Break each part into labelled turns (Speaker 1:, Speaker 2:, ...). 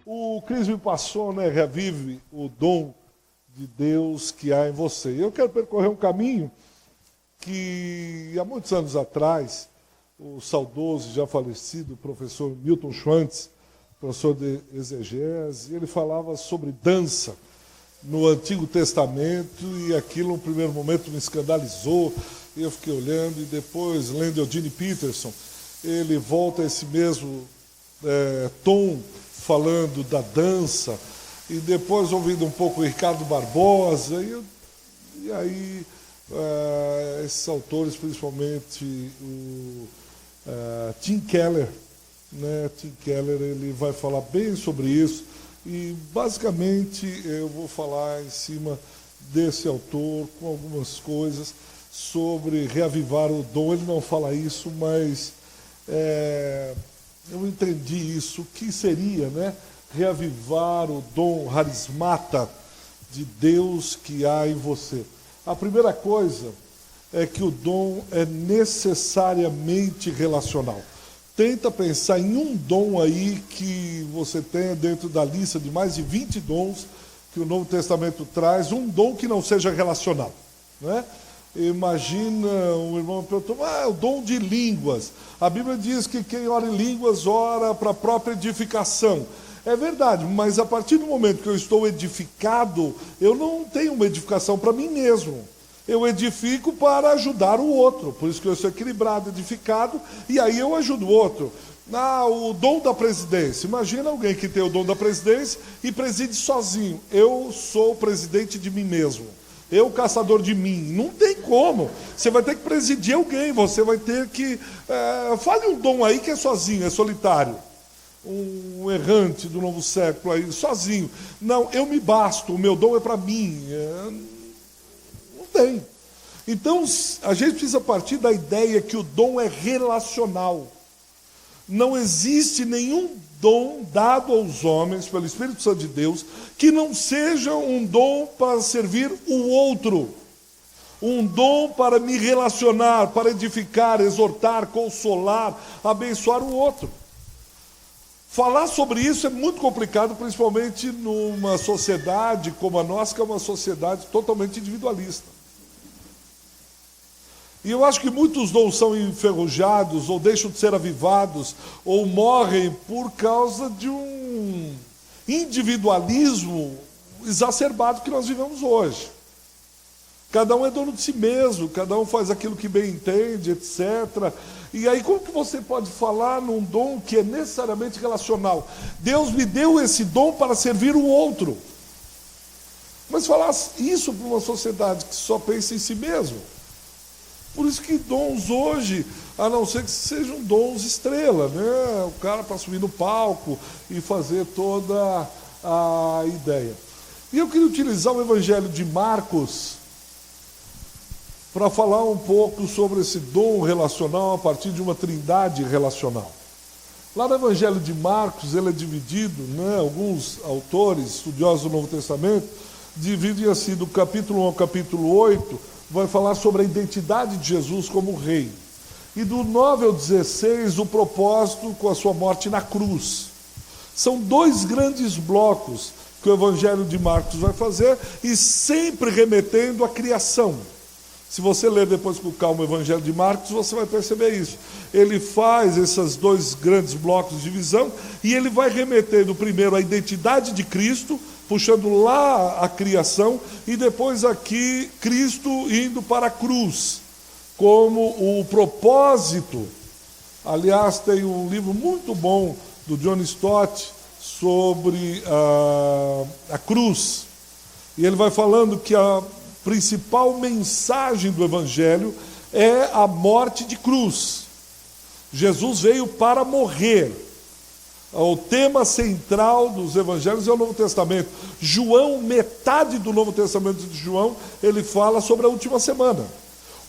Speaker 1: O Cris me passou, né? Revive o dom de Deus que há em você. Eu quero percorrer um caminho que há muitos anos atrás, o saudoso, já falecido professor Milton Schwantz, professor de exegese, ele falava sobre dança no Antigo Testamento, e aquilo, no primeiro momento, me escandalizou. Eu fiquei olhando, e depois, lendo Eugene Peterson, ele volta a esse mesmo tom, falando da dança, e depois ouvindo um pouco o Ricardo Barbosa, e aí esses autores, principalmente o Tim Keller, né? Tim Keller, ele vai falar bem sobre isso, e basicamente eu vou falar em cima desse autor com algumas coisas sobre reavivar o dom. Ele não fala isso, mas eu entendi isso. O que seria, né? Reavivar o dom harismata de Deus que há em você. A primeira coisa é que o dom é necessariamente relacional. Tenta pensar em um dom aí que você tenha dentro da lista de mais de 20 dons que o Novo Testamento traz, um dom que não seja relacional, né? Imagina, um irmão me perguntou, o dom de línguas. A Bíblia diz que quem ora em línguas ora para a própria edificação. É verdade, mas a partir do momento que eu estou edificado, eu não tenho uma edificação para mim mesmo. Eu edifico para ajudar o outro. Por isso que eu sou equilibrado, edificado, e aí eu ajudo o outro. O dom da presidência. Imagina alguém que tem o dom da presidência e preside sozinho. Eu sou o presidente de mim mesmo. Eu, caçador de mim. Não tem como. Você vai ter que presidir alguém. Você vai ter que... fale um dom aí que é sozinho, é solitário. Um errante do novo século aí, sozinho. Não, eu me basto. O meu dom é para mim. Não tem. Então, a gente precisa partir da ideia que o dom é relacional. Não existe nenhum dom dado aos homens pelo Espírito Santo de Deus que não seja um dom para servir o outro. Um dom para me relacionar, para edificar, exortar, consolar, abençoar o outro. Falar sobre isso é muito complicado, principalmente numa sociedade como a nossa, que é uma sociedade totalmente individualista. E eu acho que muitos dons são enferrujados, ou deixam de ser avivados, ou morrem por causa de um individualismo exacerbado que nós vivemos hoje. Cada um é dono de si mesmo, cada um faz aquilo que bem entende, etc. E aí como que você pode falar num dom que é necessariamente relacional? Deus me deu esse dom para servir o outro. Mas falar isso para uma sociedade que só pensa em si mesmo. Por isso que dons hoje, a não ser que sejam dons estrela, né? O cara para subir no palco e fazer toda a ideia. E eu queria utilizar o Evangelho de Marcos para falar um pouco sobre esse dom relacional a partir de uma trindade relacional. Lá no Evangelho de Marcos, ele é dividido, né? Alguns autores, estudiosos do Novo Testamento, dividem assim, do capítulo 1 ao capítulo 8, vai falar sobre a identidade de Jesus como rei. E do 9 ao 16, o propósito com a sua morte na cruz. São dois grandes blocos que o Evangelho de Marcos vai fazer, e sempre remetendo à criação. Se você ler depois com calma o Evangelho de Marcos, você vai perceber isso. Ele faz esses dois grandes blocos de divisão, e ele vai remetendo primeiro à identidade de Cristo, puxando lá a criação, e depois aqui Cristo indo para a cruz, como o propósito. Aliás, tem um livro muito bom do John Stott sobre a cruz, e ele vai falando que a principal mensagem do Evangelho é a morte de cruz. Jesus veio para morrer. O tema central dos evangelhos é o Novo Testamento. João, metade do Novo Testamento de João, ele fala sobre a última semana.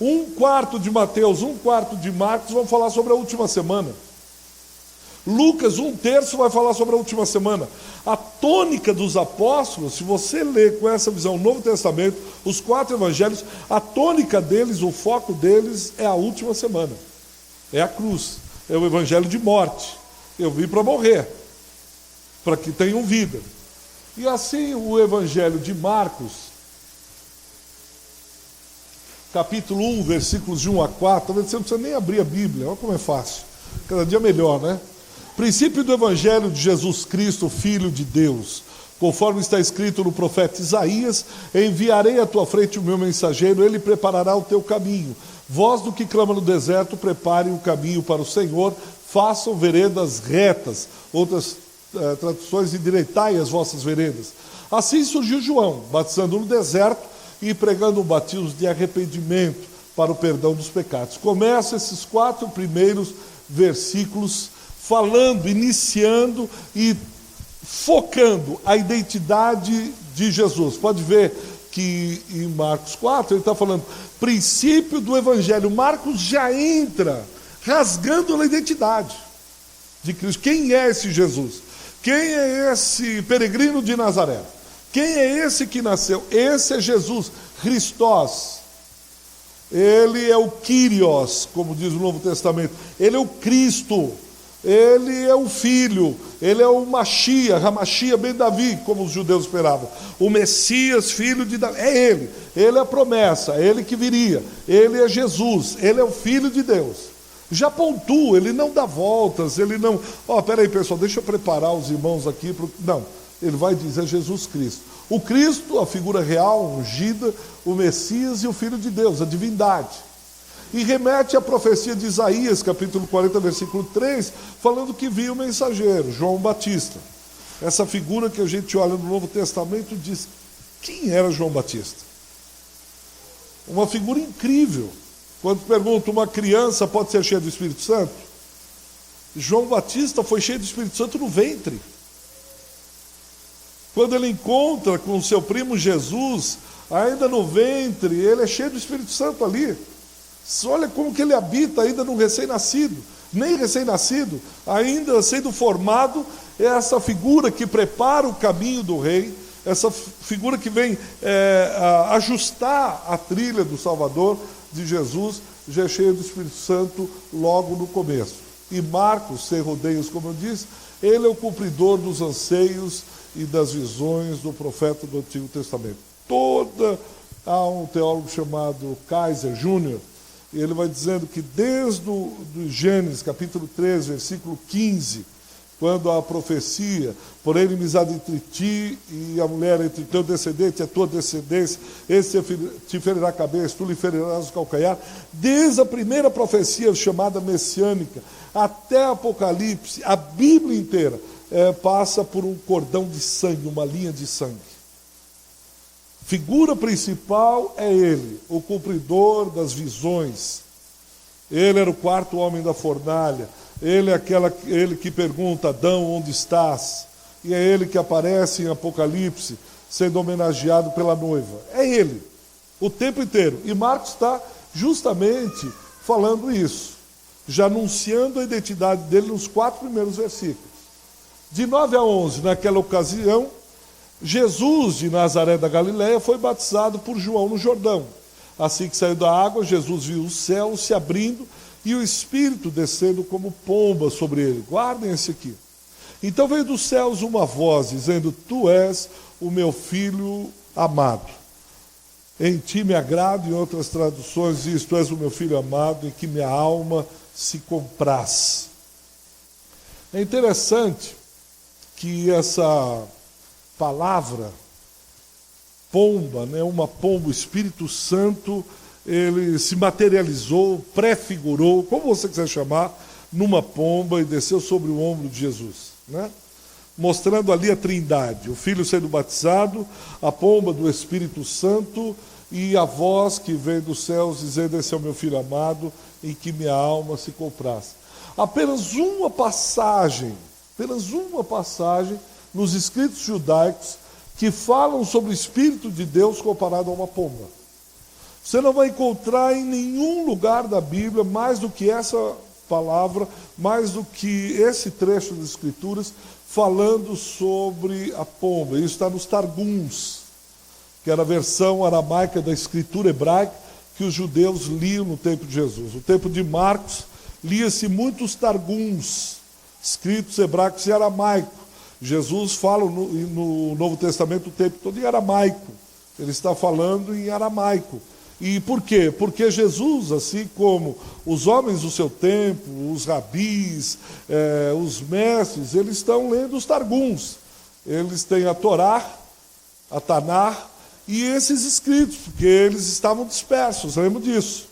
Speaker 1: 1/4 de Mateus, 1/4 de Marcos vão falar sobre a última semana. Lucas, 1/3 vai falar sobre a última semana. A tônica dos apóstolos, se você ler com essa visão o Novo Testamento, os 4 evangelhos, a tônica deles, o foco deles é a última semana. É a cruz, é o evangelho de morte. Eu vim para morrer. para que tenham vida. E assim o Evangelho de Marcos, capítulo 1, versículos de 1 a 4, talvez você não precisa nem abrir a Bíblia, olha como é fácil, cada dia melhor, né? Princípio do Evangelho de Jesus Cristo, Filho de Deus, conforme está escrito no profeta Isaías: enviarei à tua frente o meu mensageiro, ele preparará o teu caminho. Voz do que clama no deserto, preparem o caminho para o Senhor, façam veredas retas. Outras traduções: endireitai as vossas veredas. Assim surgiu João, batizando no deserto e pregando um batismo de arrependimento para o perdão dos pecados. Começa esses 4 primeiros versículos falando, iniciando e focando a identidade de Jesus. Pode ver que em Marcos 4 ele está falando princípio do Evangelho. Marcos já entra rasgando a identidade de Cristo. Quem é esse Jesus? Quem é esse peregrino de Nazaré? Quem é esse que nasceu? Esse é Jesus, Christos. Ele é o Kyrios, como diz o Novo Testamento. Ele é o Cristo. Ele é o Filho. Ele é o Mashiach, Hamashia ben Davi, como os judeus esperavam. O Messias, filho de Davi. É ele. Ele é a promessa. É ele que viria. Ele é Jesus. Ele é o Filho de Deus. Já pontua, ele não dá voltas, ele não... peraí, pessoal, deixa eu preparar os irmãos aqui. Não, ele vai dizer Jesus Cristo. O Cristo, a figura real, ungida, o Messias e o Filho de Deus, a divindade. E remete à profecia de Isaías, capítulo 40, versículo 3, falando que viu o mensageiro, João Batista. Essa figura que a gente olha no Novo Testamento diz: quem era João Batista? Uma figura incrível. Quando pergunta, uma criança pode ser cheia do Espírito Santo? João Batista foi cheio do Espírito Santo no ventre. Quando ele encontra com o seu primo Jesus, ainda no ventre, ele é cheio do Espírito Santo ali. Olha como que ele habita ainda no recém-nascido. Nem recém-nascido, ainda sendo formado, é essa figura que prepara o caminho do rei, essa figura que vem ajustar a trilha do Salvador, de Jesus, já é cheio do Espírito Santo logo no começo. E Marcos, sem rodeios, como eu disse, ele é o cumpridor dos anseios e das visões do profeta do Antigo Testamento. Há um teólogo chamado Kaiser Júnior, e ele vai dizendo que desde do Gênesis, capítulo 3, versículo 15, quando a profecia, porém inimizade entre ti e a mulher, entre teu descendente e a tua descendência, esse te ferirá a cabeça, tu lhe ferirás o calcanhar, desde a primeira profecia chamada messiânica, até Apocalipse, a Bíblia inteira passa por um cordão de sangue, uma linha de sangue. Figura principal é ele, o cumpridor das visões. Ele era o 4º homem da fornalha. Ele é ele que pergunta: Adão, onde estás? E é ele que aparece em Apocalipse, sendo homenageado pela noiva. É ele, o tempo inteiro. E Marcos está justamente falando isso, já anunciando a identidade dele nos 4 primeiros versículos. De 9 a 11, naquela ocasião, Jesus de Nazaré da Galileia foi batizado por João no Jordão. Assim que saiu da água, Jesus viu o céu se abrindo e o Espírito descendo como pomba sobre ele. Guardem esse aqui. Então veio dos céus uma voz dizendo: tu és o meu filho amado. Em ti me agrado. Em outras traduções diz: tu és o meu filho amado, em que minha alma se compraz. É interessante que essa palavra pomba, uma pomba, o Espírito Santo, ele se materializou, prefigurou, como você quiser chamar, numa pomba e desceu sobre o ombro de Jesus, mostrando ali a trindade, o Filho sendo batizado, a pomba do Espírito Santo e a voz que vem dos céus dizendo: esse é o meu Filho amado, em que minha alma se compraz. Apenas uma passagem nos escritos judaicos que falam sobre o Espírito de Deus comparado a uma pomba. Você não vai encontrar em nenhum lugar da Bíblia mais do que essa palavra, mais do que esse trecho das Escrituras, falando sobre a pomba. Isso está nos Targums, que era a versão aramaica da Escritura hebraica que os judeus liam no tempo de Jesus. No tempo de Marcos, lia-se muitos Targums, escritos hebraicos e aramaico. Jesus fala no Novo Testamento o tempo todo em aramaico. Ele está falando em aramaico. E por quê? Porque Jesus, assim como os homens do seu tempo, os rabis, os mestres, eles estão lendo os Targums. Eles têm a Torá, a Taná e esses escritos, porque eles estavam dispersos, lembro disso.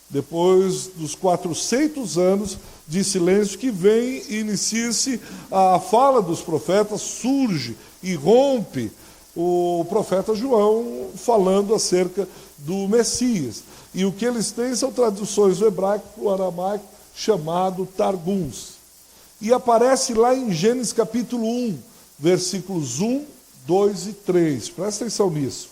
Speaker 1: Depois dos 400 anos de silêncio que vem e inicia-se a fala dos profetas, surge e rompe o profeta João falando acerca do Messias. E o que eles têm são traduções do hebraico para o aramaico, chamado Targums. E aparece lá em Gênesis capítulo 1, versículos 1, 2 e 3. Presta atenção nisso.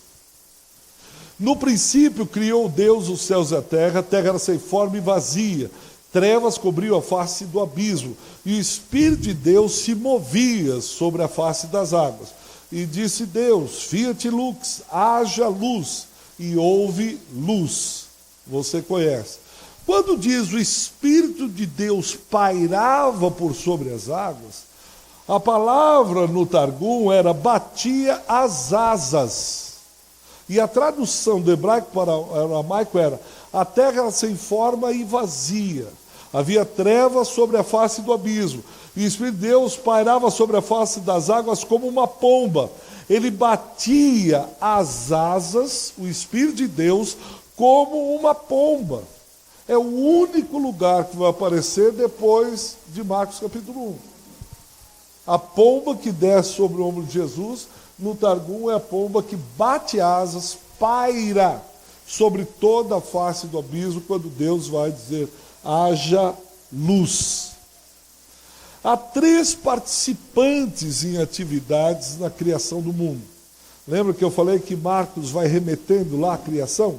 Speaker 1: No princípio criou Deus os céus e a terra era sem forma e vazia. Trevas cobriam a face do abismo, e o Espírito de Deus se movia sobre a face das águas. E disse Deus, fiat lux, haja luz, e houve luz. Você conhece. Quando diz o Espírito de Deus pairava por sobre as águas, a palavra no Targum era batia as asas. E a tradução do hebraico para o aramaico era: a terra era sem forma e vazia. Havia trevas sobre a face do abismo. E o Espírito de Deus pairava sobre a face das águas como uma pomba. Ele batia as asas, o Espírito de Deus, como uma pomba. É o único lugar que vai aparecer depois de Marcos capítulo 1. A pomba que desce sobre o ombro de Jesus, no Targum, é a pomba que bate asas, paira sobre toda a face do abismo, quando Deus vai dizer: haja luz. Há 3 participantes em atividades na criação do mundo. Lembra que eu falei que Marcos vai remetendo lá à criação?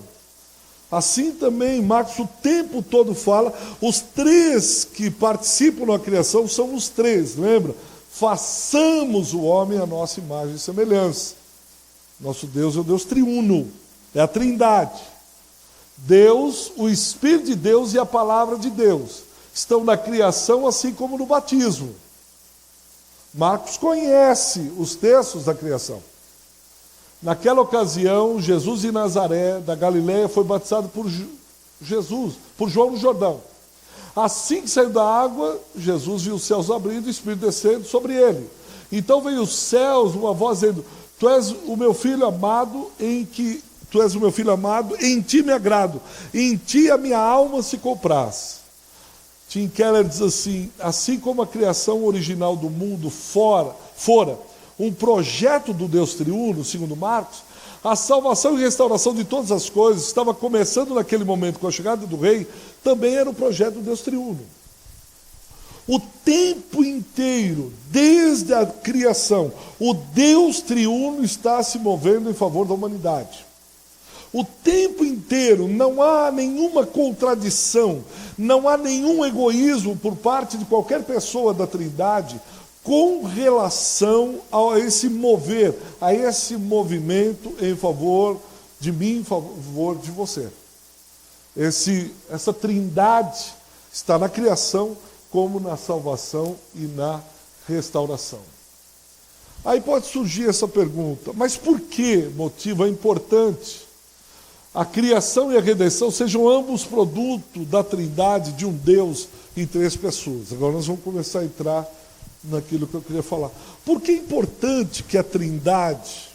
Speaker 1: Assim também, Marcos o tempo todo fala, os 3 que participam na criação são os 3, lembra? Façamos o homem à nossa imagem e semelhança. Nosso Deus é o Deus triuno, é a Trindade. Deus, o Espírito de Deus e a Palavra de Deus estão na criação, assim como no batismo. Marcos conhece os textos da criação. Naquela ocasião, Jesus de Nazaré, da Galileia, foi batizado por João no Jordão. Assim que saiu da água, Jesus viu os céus abrindo e o Espírito descendo sobre ele. Então veio os céus, uma voz dizendo: Tu és o meu filho amado, em ti me agrado, em ti a minha alma se compraz. Tim Keller diz assim como a criação original do mundo fora um projeto do Deus triuno, segundo Marcos, a salvação e restauração de todas as coisas estava começando naquele momento com a chegada do rei, também era um projeto do Deus triuno. O tempo inteiro, desde a criação, o Deus triuno está se movendo em favor da humanidade. O tempo inteiro não há nenhuma contradição, não há nenhum egoísmo por parte de qualquer pessoa da Trindade com relação a esse mover, a esse movimento em favor de mim, em favor de você. Essa Trindade está na criação, como na salvação e na restauração. Aí pode surgir essa pergunta: mas por que motivo é importante a criação e a redenção sejam ambos produto da Trindade, de um Deus em 3 pessoas? Agora nós vamos começar a entrar naquilo que eu queria falar. Por que é importante que a Trindade,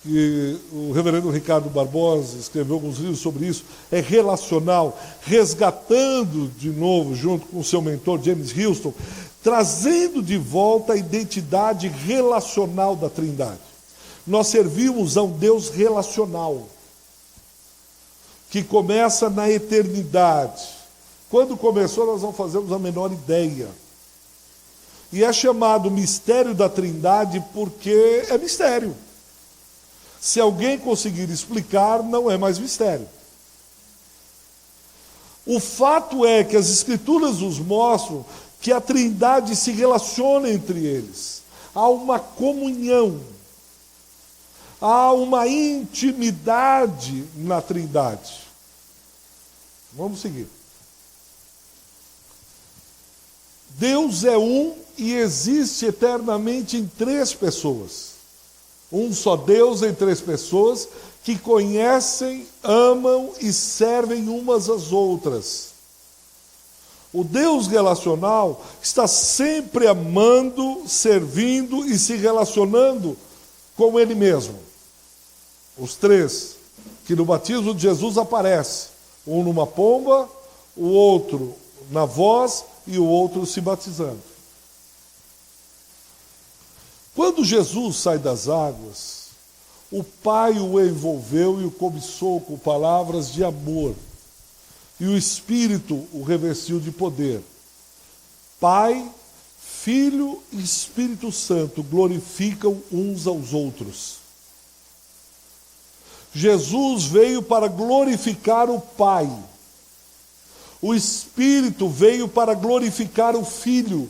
Speaker 1: que o reverendo Ricardo Barbosa escreveu alguns livros sobre isso, é relacional, resgatando de novo, junto com o seu mentor James Houston, trazendo de volta a identidade relacional da Trindade. Nós servimos a um Deus relacional, que começa na eternidade. Quando começou, nós não fazemos a menor ideia. E é chamado mistério da Trindade porque é mistério. Se alguém conseguir explicar, não é mais mistério. O fato é que as Escrituras nos mostram que a Trindade se relaciona entre eles. Há uma comunhão. Há uma intimidade na Trindade. Vamos seguir. Deus é um e existe eternamente em três pessoas. Um só Deus em três pessoas que conhecem, amam e servem umas às outras. O Deus relacional está sempre amando, servindo e se relacionando com Ele mesmo. Os três, que no batismo de Jesus aparece, um numa pomba, o outro na voz e o outro se batizando. Quando Jesus sai das águas, o Pai o envolveu e o cobiçou com palavras de amor, e o Espírito o revestiu de poder. Pai, Filho e Espírito Santo glorificam uns aos outros. Jesus veio para glorificar o Pai. O Espírito veio para glorificar o Filho.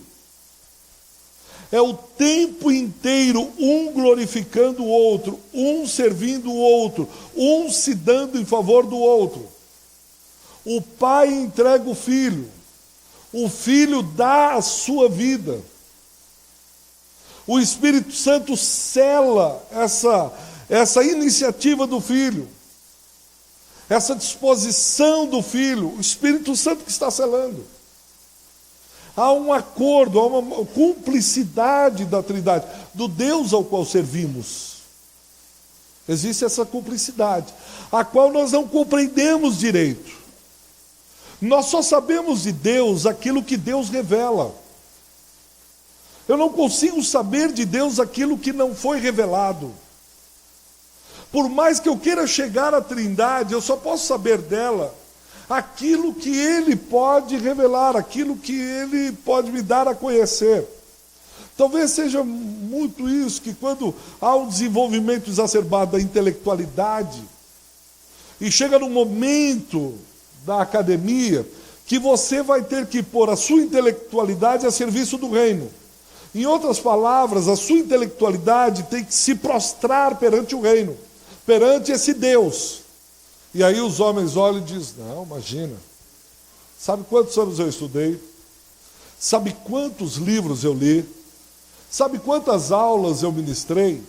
Speaker 1: É o tempo inteiro um glorificando o outro, um servindo o outro, um se dando em favor do outro. O Pai entrega o Filho dá a sua vida. O Espírito Santo sela essa iniciativa do Filho, essa disposição do Filho, o Espírito Santo que está selando. Há um acordo, há uma cumplicidade da Trindade, do Deus ao qual servimos. Existe essa cumplicidade, a qual nós não compreendemos direito. Nós só sabemos de Deus aquilo que Deus revela. Eu não consigo saber de Deus aquilo que não foi revelado. Por mais que eu queira chegar à Trindade, eu só posso saber dela aquilo que Ele pode revelar, aquilo que Ele pode me dar a conhecer. Talvez seja muito isso, que quando há um desenvolvimento exacerbado da intelectualidade, e chega no momento da academia, que você vai ter que pôr a sua intelectualidade a serviço do reino. Em outras palavras, a sua intelectualidade tem que se prostrar perante o reino, perante esse Deus. E aí os homens olham e dizem, não, imagina, sabe quantos anos eu estudei? Sabe quantos livros eu li? Sabe quantas aulas eu ministrei?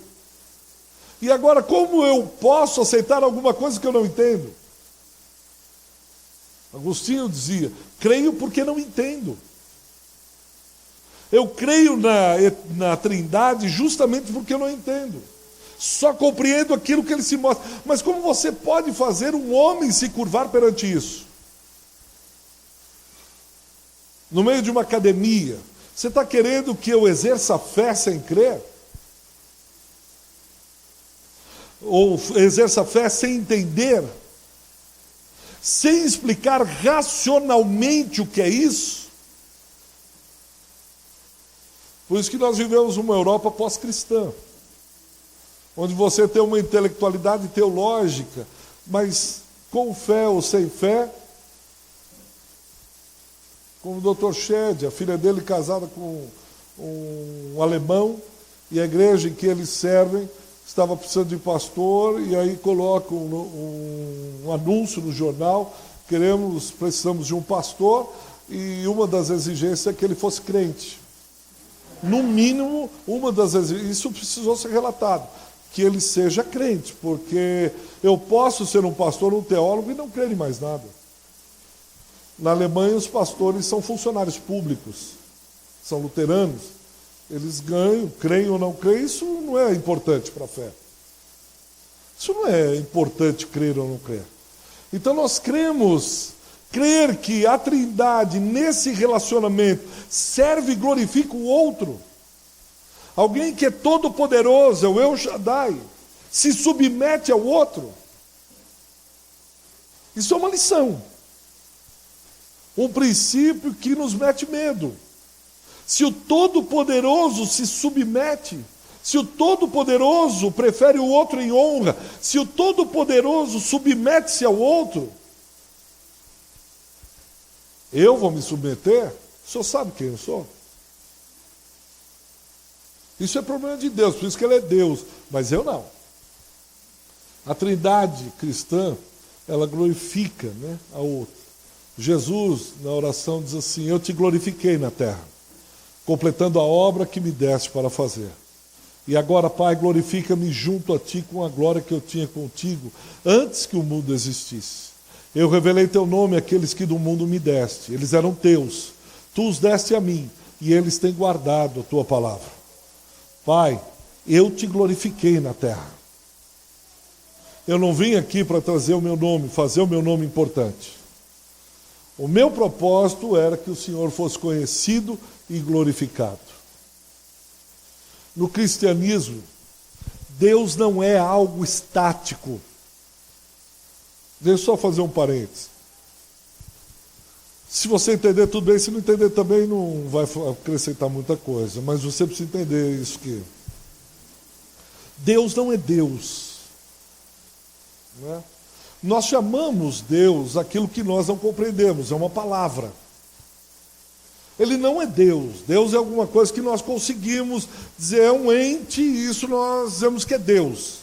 Speaker 1: E agora, como eu posso aceitar alguma coisa que eu não entendo? Agostinho dizia, creio porque não entendo. Eu creio na Trindade justamente porque eu não entendo. Só compreendo aquilo que Ele se mostra. Mas como você pode fazer um homem se curvar perante isso? No meio de uma academia, você está querendo que eu exerça fé sem crer? Ou exerça fé sem entender? Sem explicar racionalmente o que é isso? Por isso que nós vivemos uma Europa pós-cristã, onde você tem uma intelectualidade teológica, mas com fé ou sem fé, como o Dr. Shedd, a filha dele casada com um alemão, e a igreja em que eles servem estava precisando de pastor, e aí colocam um anúncio no jornal, precisamos de um pastor, e uma das exigências é que ele fosse crente. No mínimo, uma das exigências, isso precisou ser relatado, que ele seja crente, porque eu posso ser um pastor, um teólogo e não crer em mais nada. Na Alemanha, os pastores são funcionários públicos, são luteranos, eles ganham, creem ou não creem, isso não é importante para a fé. Isso não é importante crer ou não crer. Então nós crer que a Trindade, nesse relacionamento, serve e glorifica o outro. Alguém que é todo poderoso, é o El Shaddai, se submete ao outro. Isso é uma lição. Um princípio que nos mete medo. Se o Todo-Poderoso se submete, se o Todo-Poderoso prefere o outro em honra, se o Todo-Poderoso submete-se ao outro, eu vou me submeter? O senhor sabe quem eu sou? Isso é problema de Deus, por isso que Ele é Deus, mas eu não. A Trindade cristã, ela glorifica, né, a outra. Jesus, na oração, diz assim, eu te glorifiquei na terra, completando a obra que me deste para fazer. E agora, Pai, glorifica-me junto a Ti com a glória que eu tinha contigo antes que o mundo existisse. Eu revelei Teu nome àqueles que do mundo me deste. Eles eram Teus. Tu os deste a mim, e eles têm guardado a Tua palavra. Pai, eu Te glorifiquei na terra. Eu não vim aqui para trazer o meu nome, fazer o meu nome importante. O meu propósito era que o Senhor fosse conhecido e glorificado. No cristianismo, Deus não é algo estático. Deixa eu só fazer um parênteses. Se você entender, tudo bem. Se não entender também, não vai acrescentar muita coisa. Mas você precisa entender isso que Deus não é Deus. Não é? Nós chamamos Deus aquilo que nós não compreendemos. É uma palavra. Ele não é Deus. Deus é alguma coisa que nós conseguimos dizer, é um ente, e isso nós dizemos que é Deus.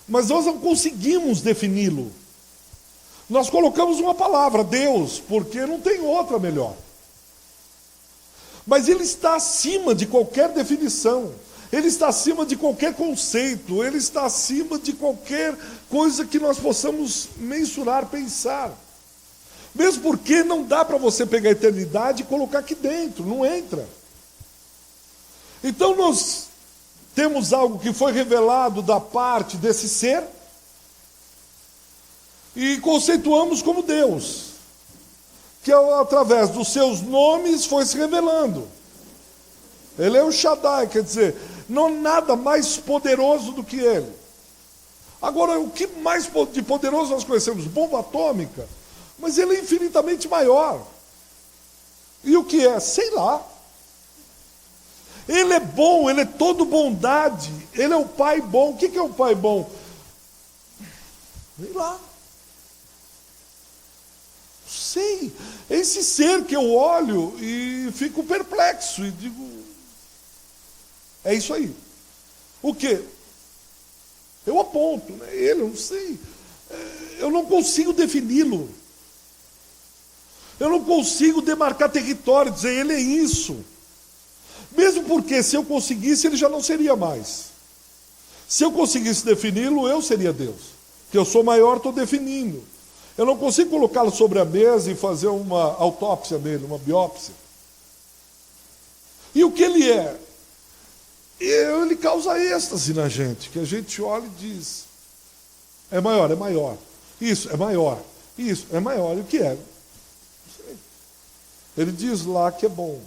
Speaker 1: Mas nós não conseguimos defini-lo. Nós colocamos uma palavra, Deus, porque não tem outra melhor. Mas Ele está acima de qualquer definição. Ele está acima de qualquer conceito. Ele está acima de qualquer coisa que nós possamos mensurar, pensar. Mesmo porque não dá para você pegar a eternidade e colocar aqui dentro, não entra. Então nós temos algo que foi revelado da parte desse ser e conceituamos como Deus, que através dos seus nomes foi se revelando. Ele é o Shaddai, quer dizer, não há nada mais poderoso do que Ele. Agora, o que mais de poderoso nós conhecemos? Bomba atômica. Mas Ele é infinitamente maior. E o que é? Sei lá. Ele é bom, Ele é todo bondade. Ele é o Pai bom. O que é o Pai bom? Sei lá. Sei. É esse ser que eu olho e fico perplexo. E digo, é isso aí. O quê? Eu aponto, né? Ele, eu não sei. Eu não consigo defini-lo. Eu não consigo demarcar território, dizer ele é isso. Mesmo porque se eu conseguisse, ele já não seria mais. Se eu conseguisse defini-lo, eu seria Deus. Que eu sou maior, estou definindo. Eu não consigo colocá-lo sobre a mesa e fazer uma autópsia nele, uma biópsia. E o que ele é? Ele causa êxtase na gente, que a gente olha e diz, é maior, é maior. Isso, é maior. Isso, é maior. E o que é? Ele diz lá que é bom,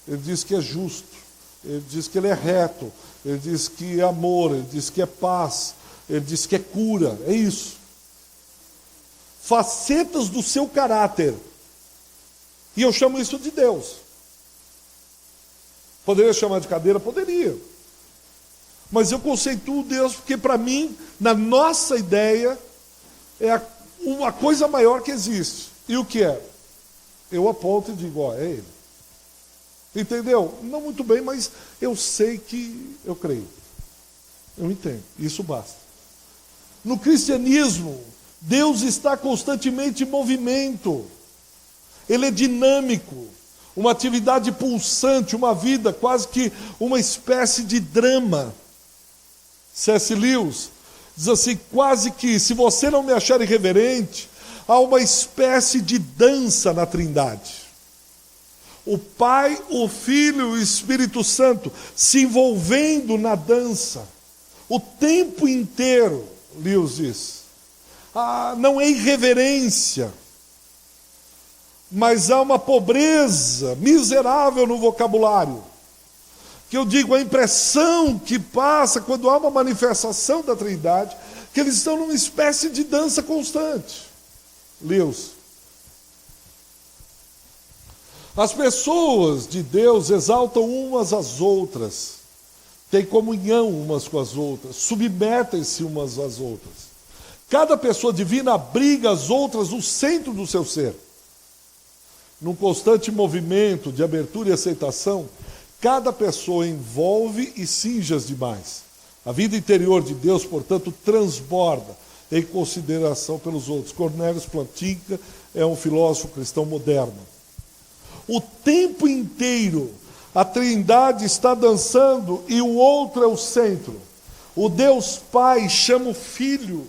Speaker 1: ele diz que é justo, ele diz que ele é reto, ele diz que é amor, ele diz que é paz, ele diz que é cura, é isso. Facetas do seu caráter. E eu chamo isso de Deus. Poderia chamar de cadeira? Poderia. Mas eu conceituo Deus porque para mim, na nossa ideia, é uma coisa maior que existe. E o que é? Eu aponto e digo, ó, é Ele. Entendeu? Não muito bem, mas eu sei que eu creio. Eu entendo. Isso basta. No cristianismo, Deus está constantemente em movimento. Ele é dinâmico. Uma atividade pulsante, uma vida quase que uma espécie de drama. C.S. Lewis diz assim, quase que, se você não me achar irreverente, há uma espécie de dança na Trindade. O Pai, o Filho e o Espírito Santo se envolvendo na dança. O tempo inteiro, Lewis diz. Não é irreverência, mas há uma pobreza miserável no vocabulário. Que eu digo, a impressão que passa quando há uma manifestação da Trindade, que eles estão numa espécie de dança constante. Lewis. As pessoas de Deus exaltam umas às outras, têm comunhão umas com as outras, submetem-se umas às outras. Cada pessoa divina abriga as outras no centro do seu ser. Num constante movimento de abertura e aceitação, cada pessoa envolve e cinge as demais. A vida interior de Deus, portanto, transborda em consideração pelos outros. Cornelius Plantinga é um filósofo cristão moderno. O tempo inteiro A Trindade está dançando e o outro é o centro. O Deus Pai chama o Filho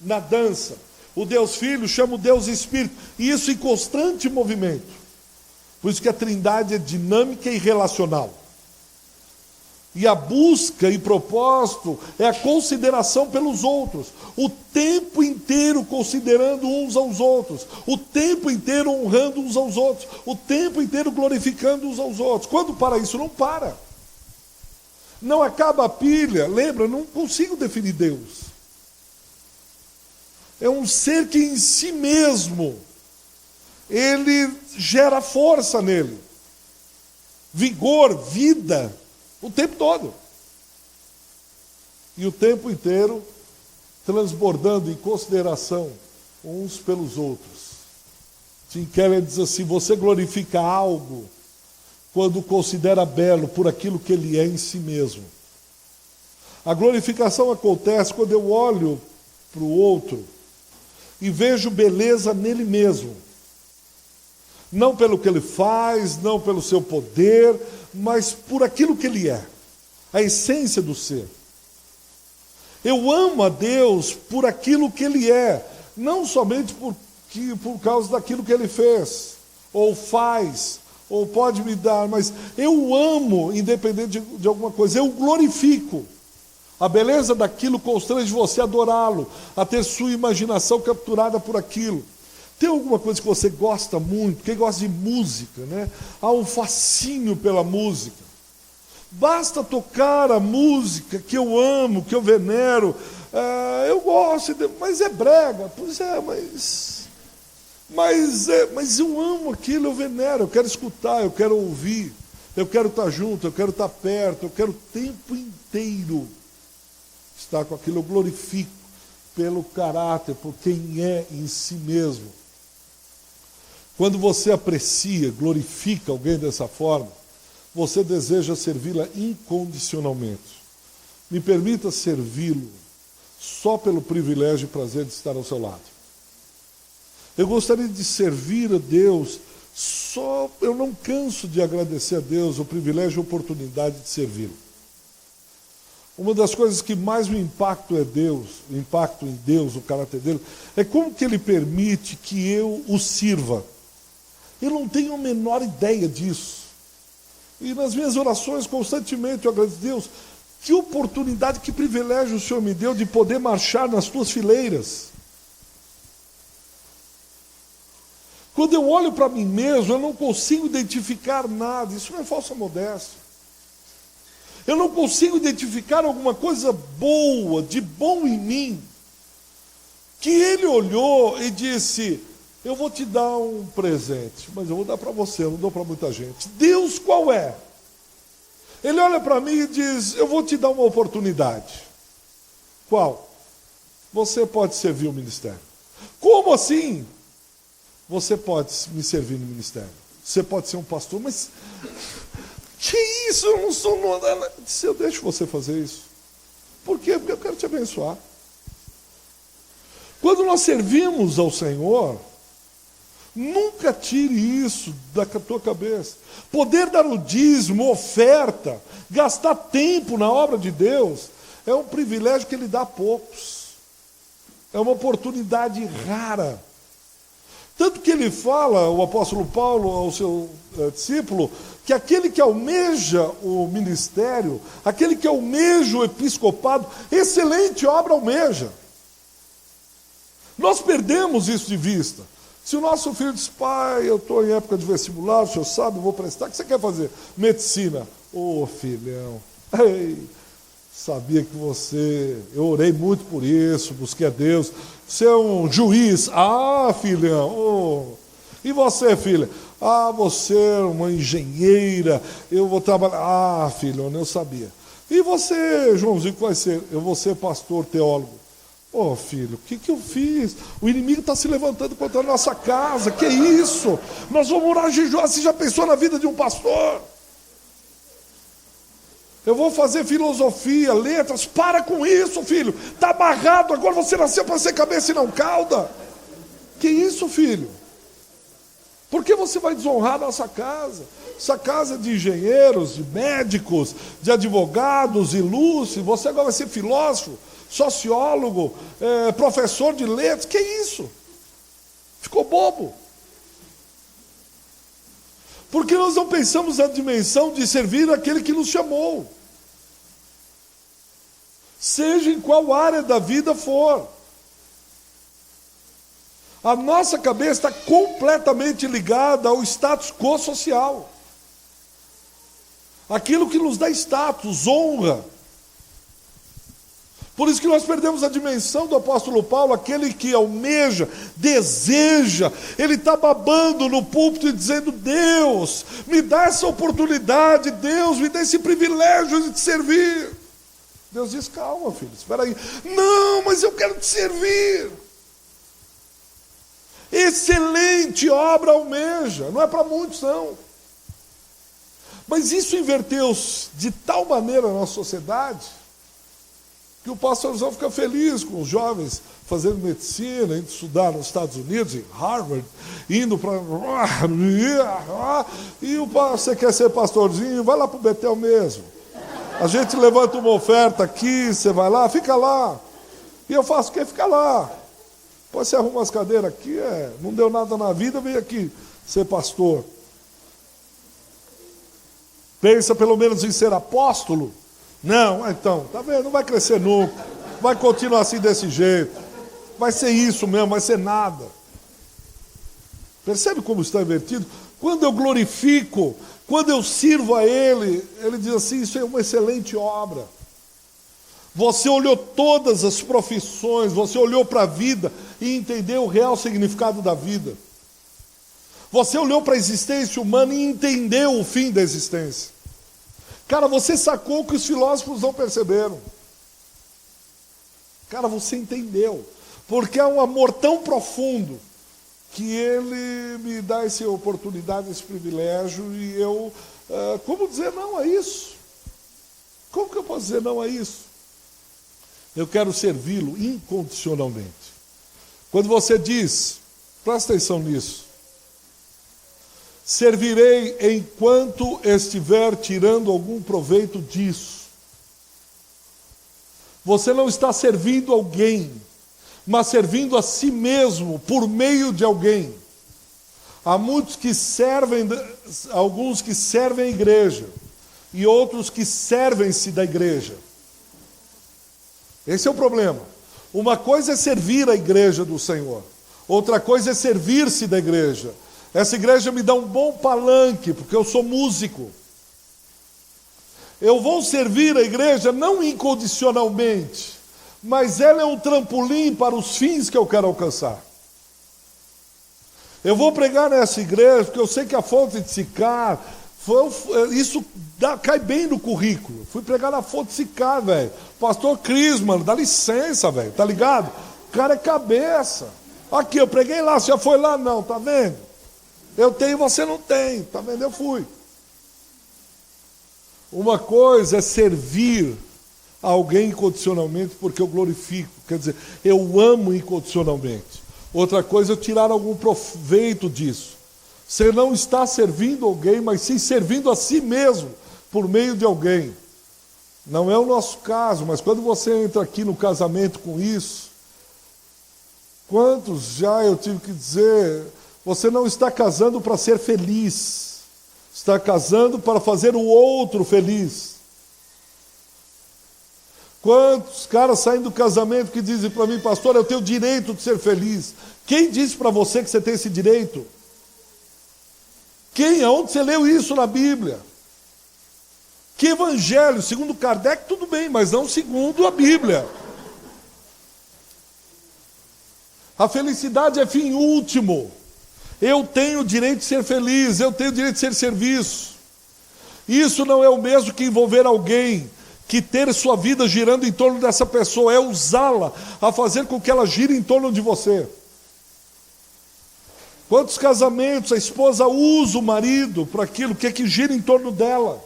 Speaker 1: na dança. O Deus Filho chama o Deus Espírito. E isso em constante movimento. Por isso que a Trindade é dinâmica e relacional. E a busca e propósito é a consideração pelos outros. O tempo inteiro considerando uns aos outros. O tempo inteiro honrando uns aos outros. O tempo inteiro glorificando uns aos outros. Quando para isso? Não para. Não acaba a pilha. Lembra, não consigo definir Deus. É um ser que em si mesmo, ele gera força nele. Vigor, vida. O tempo todo. E o tempo inteiro transbordando em consideração uns pelos outros. Tim Keller diz assim: você glorifica algo quando considera belo por aquilo que ele é em si mesmo. A glorificação acontece quando eu olho para o outro e vejo beleza nele mesmo. Não pelo que ele faz, não pelo seu poder, mas por aquilo que ele é, a essência do ser. Eu amo a Deus por aquilo que ele é, não somente por causa daquilo que ele fez, ou faz, ou pode me dar, mas eu amo, independente de alguma coisa, eu glorifico. A beleza daquilo constrange você a adorá-lo, a ter sua imaginação capturada por aquilo. Tem alguma coisa que você gosta muito? Quem gosta de música, né? Há um fascínio pela música. Basta tocar a música que eu amo, que eu venero. Eu gosto, mas é brega. Pois é, mas eu amo aquilo, eu venero, eu quero escutar, eu quero ouvir, eu quero estar junto, eu quero estar perto, eu quero o tempo inteiro estar com aquilo. Eu glorifico pelo caráter, por quem é em si mesmo. Quando você aprecia, glorifica alguém dessa forma, você deseja servi-la incondicionalmente. Me permita servi-lo só pelo privilégio e prazer de estar ao seu lado. Eu gostaria de servir a Deus eu não canso de agradecer a Deus o privilégio e a oportunidade de servi-lo. Uma das coisas que mais me impacto em Deus, o caráter dele, é como que ele permite que eu o sirva. Eu não tenho a menor ideia disso. E nas minhas orações, constantemente, eu agradeço a Deus. Que oportunidade, que privilégio o Senhor me deu de poder marchar nas tuas fileiras. Quando eu olho para mim mesmo, eu não consigo identificar nada. Isso não é falsa modéstia. Eu não consigo identificar alguma coisa boa, de bom em mim, que ele olhou e disse: eu vou te dar um presente, mas eu vou dar para você, eu não dou para muita gente. Deus qual é? Ele olha para mim e diz: eu vou te dar uma oportunidade. Qual? Você pode servir o ministério. Como assim? Você pode me servir no ministério. Você pode ser um pastor, mas que isso? Eu não sou... Se eu deixo você fazer isso. Por quê? Porque eu quero te abençoar. Quando nós servimos ao Senhor, nunca tire isso da tua cabeça. Poder dar o dízimo, oferta, gastar tempo na obra de Deus, é um privilégio que Ele dá a poucos. É uma oportunidade rara. Tanto que ele fala, o apóstolo Paulo, ao seu discípulo, que aquele que almeja o ministério, aquele que almeja o episcopado, excelente obra almeja. Nós perdemos isso de vista. Se o nosso filho diz: pai, eu estou em época de vestibular, o senhor sabe, eu vou prestar, o que você quer fazer? Medicina. Ô, filhão, ei, sabia que eu orei muito por isso, busquei a Deus. Você é um juiz. Ah, filhão. Oh. E você, filha? Ah, você é uma engenheira, eu vou trabalhar. Ah, filhão, eu sabia. E você, Joãozinho, que vai ser? Eu vou ser pastor, teólogo. Ô, filho, o que eu fiz? O inimigo está se levantando contra a nossa casa. Que isso? Nós vamos morar em jejum. Você já pensou na vida de um pastor? Eu vou fazer filosofia, letras. Para com isso, filho. Está amarrado. Agora você nasceu para ser cabeça e não cauda. Que isso, filho? Por que você vai desonrar a nossa casa? Essa casa é de engenheiros, de médicos, de advogados, ilustres. Você agora vai ser filósofo, sociólogo, professor de letras. Que isso? Ficou bobo. Porque nós não pensamos na dimensão de servir aquele que nos chamou. Seja em qual área da vida for. A nossa cabeça está completamente ligada ao status quo social. Aquilo que nos dá status, honra. Por isso que nós perdemos a dimensão do apóstolo Paulo, aquele que almeja, deseja, ele está babando no púlpito e dizendo: Deus, me dá essa oportunidade, Deus, me dá esse privilégio de te servir. Deus diz: calma, filho, espera aí. Não, mas eu quero te servir. Excelente obra almeja, não é para muitos não. Mas isso inverteu-se de tal maneira na nossa sociedade, que o pastorzão fica feliz com os jovens fazendo medicina, indo estudar nos Estados Unidos, em Harvard, indo para... E você quer ser pastorzinho? Vai lá para o Betel mesmo. A gente levanta uma oferta aqui, você vai lá, fica lá. E eu faço o quê? Fica lá. Depois você arruma as cadeiras aqui, não deu nada na vida, vem aqui ser pastor. Pensa pelo menos em ser apóstolo? Não, então, tá vendo? Não vai crescer nunca. Vai continuar assim desse jeito. Vai ser isso mesmo, vai ser nada. Percebe como está invertido? Quando eu glorifico, quando eu sirvo a Ele, Ele diz assim: isso é uma excelente obra. Você olhou todas as profissões, você olhou para a vida e entendeu o real significado da vida. Você olhou para a existência humana e entendeu o fim da existência. Cara, você sacou o que os filósofos não perceberam. Cara, você entendeu. Porque há um amor tão profundo que Ele me dá essa oportunidade, esse privilégio, e eu... como dizer não a isso? Como que eu posso dizer não a isso? Eu quero servi-lo incondicionalmente. Quando você diz, presta atenção nisso, servirei enquanto estiver tirando algum proveito disso. Você não está servindo alguém, mas servindo a si mesmo por meio de alguém. Há muitos que servem, alguns que servem a igreja, e outros que servem-se da igreja. Esse é o problema. Uma coisa é servir a igreja do Senhor, outra coisa é servir-se da igreja. Essa igreja me dá um bom palanque, porque eu sou músico. Eu vou servir a igreja não incondicionalmente, mas ela é um trampolim para os fins que eu quero alcançar. Eu vou pregar nessa igreja, porque eu sei que a fonte de Sicar, isso cai bem no currículo. Fui pregar na fonte de Sicar, velho. Pastor Cris, mano, dá licença, velho, tá ligado? O cara é cabeça. Aqui, eu preguei lá, você já foi lá? Não, tá vendo? Eu tenho, você não tem, tá vendo? Eu fui. Uma coisa é servir a alguém incondicionalmente porque eu glorifico, quer dizer, eu amo incondicionalmente. Outra coisa é tirar algum proveito disso. Você não está servindo alguém, mas sim servindo a si mesmo, por meio de alguém. Não é o nosso caso, mas quando você entra aqui no casamento com isso, quantos já eu tive que dizer, você não está casando para ser feliz, está casando para fazer o outro feliz. Quantos caras saem do casamento que dizem para mim: pastor, eu tenho o direito de ser feliz. Quem disse para você que você tem esse direito? Quem? Aonde você leu isso na Bíblia? Que evangelho? Segundo Kardec, tudo bem, mas não segundo a Bíblia. A felicidade é fim último. Eu tenho o direito de ser feliz, eu tenho o direito de ser serviço. Isso não é o mesmo que envolver alguém, que ter sua vida girando em torno dessa pessoa, é usá-la a fazer com que ela gire em torno de você. Quantos casamentos a esposa usa o marido para aquilo que gira em torno dela?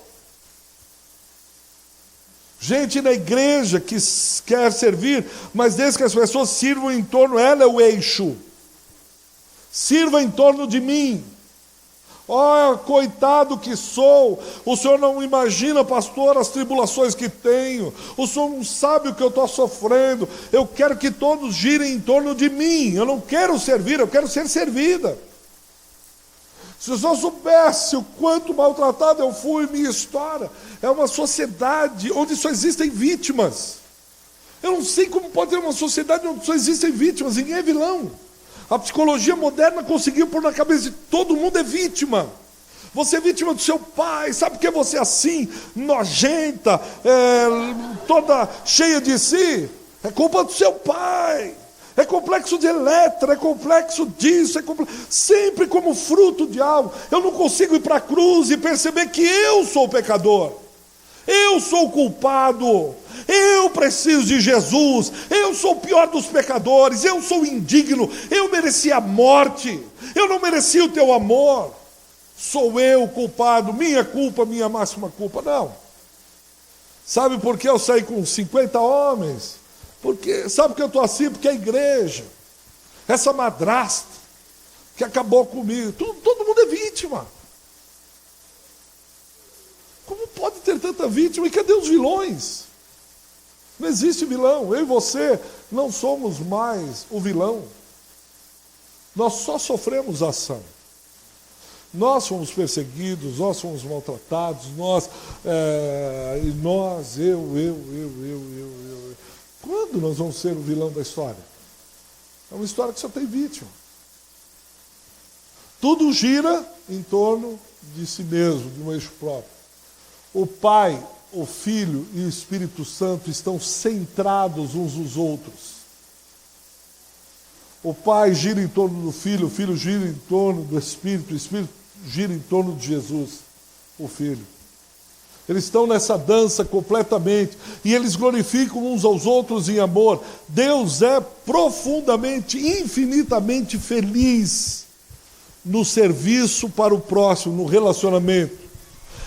Speaker 1: Gente na igreja que quer servir, mas desde que as pessoas sirvam em torno, ela é o eixo. Sirva em torno de mim. Oh, coitado que sou, o senhor não imagina, pastor, as tribulações que tenho, o senhor não sabe o que eu estou sofrendo, eu quero que todos girem em torno de mim, eu não quero servir, eu quero ser servida. Se o senhor soubesse o quanto maltratado eu fui, minha história, é uma sociedade onde só existem vítimas. Eu não sei como pode ter uma sociedade onde só existem vítimas, ninguém é vilão. A psicologia moderna conseguiu pôr na cabeça de todo mundo é vítima. Você é vítima do seu pai, sabe por que você é assim, nojenta, toda cheia de si? É culpa do seu pai. É complexo de Eletra, é complexo disso, sempre como fruto de algo. Eu não consigo ir para a cruz e perceber que eu sou o pecador. Eu sou o culpado. Eu preciso de Jesus, eu sou o pior dos pecadores, eu sou indigno, eu mereci a morte, eu não mereci o teu amor, sou eu o culpado, minha culpa, minha máxima culpa. Não. Sabe por que eu saí com 50 homens? Porque, sabe que eu estou assim? Porque a igreja, essa madrasta que acabou comigo, todo mundo é vítima. Como pode ter tanta vítima? E cadê os vilões? Não existe vilão. Eu e você não somos mais o vilão. Nós só sofremos ação. Nós fomos perseguidos, nós fomos maltratados, eu. Quando nós vamos ser o vilão da história? É uma história que só tem vítima. Tudo gira em torno de si mesmo, de um eixo próprio. O Pai, o Filho e o Espírito Santo estão centrados uns nos outros. O Pai gira em torno do Filho, o Filho gira em torno do Espírito, o Espírito gira em torno de Jesus, o Filho. Eles estão nessa dança completamente, e eles glorificam uns aos outros em amor. Deus é profundamente, infinitamente feliz no serviço para o próximo, no relacionamento.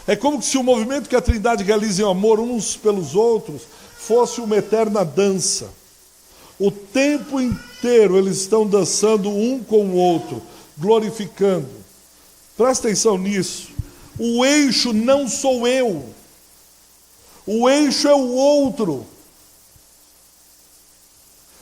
Speaker 1: É como se o movimento que a Trindade realiza em amor uns pelos outros fosse uma eterna dança. O tempo inteiro eles estão dançando um com o outro, glorificando. Presta atenção nisso. O eixo não sou eu. O eixo é o outro.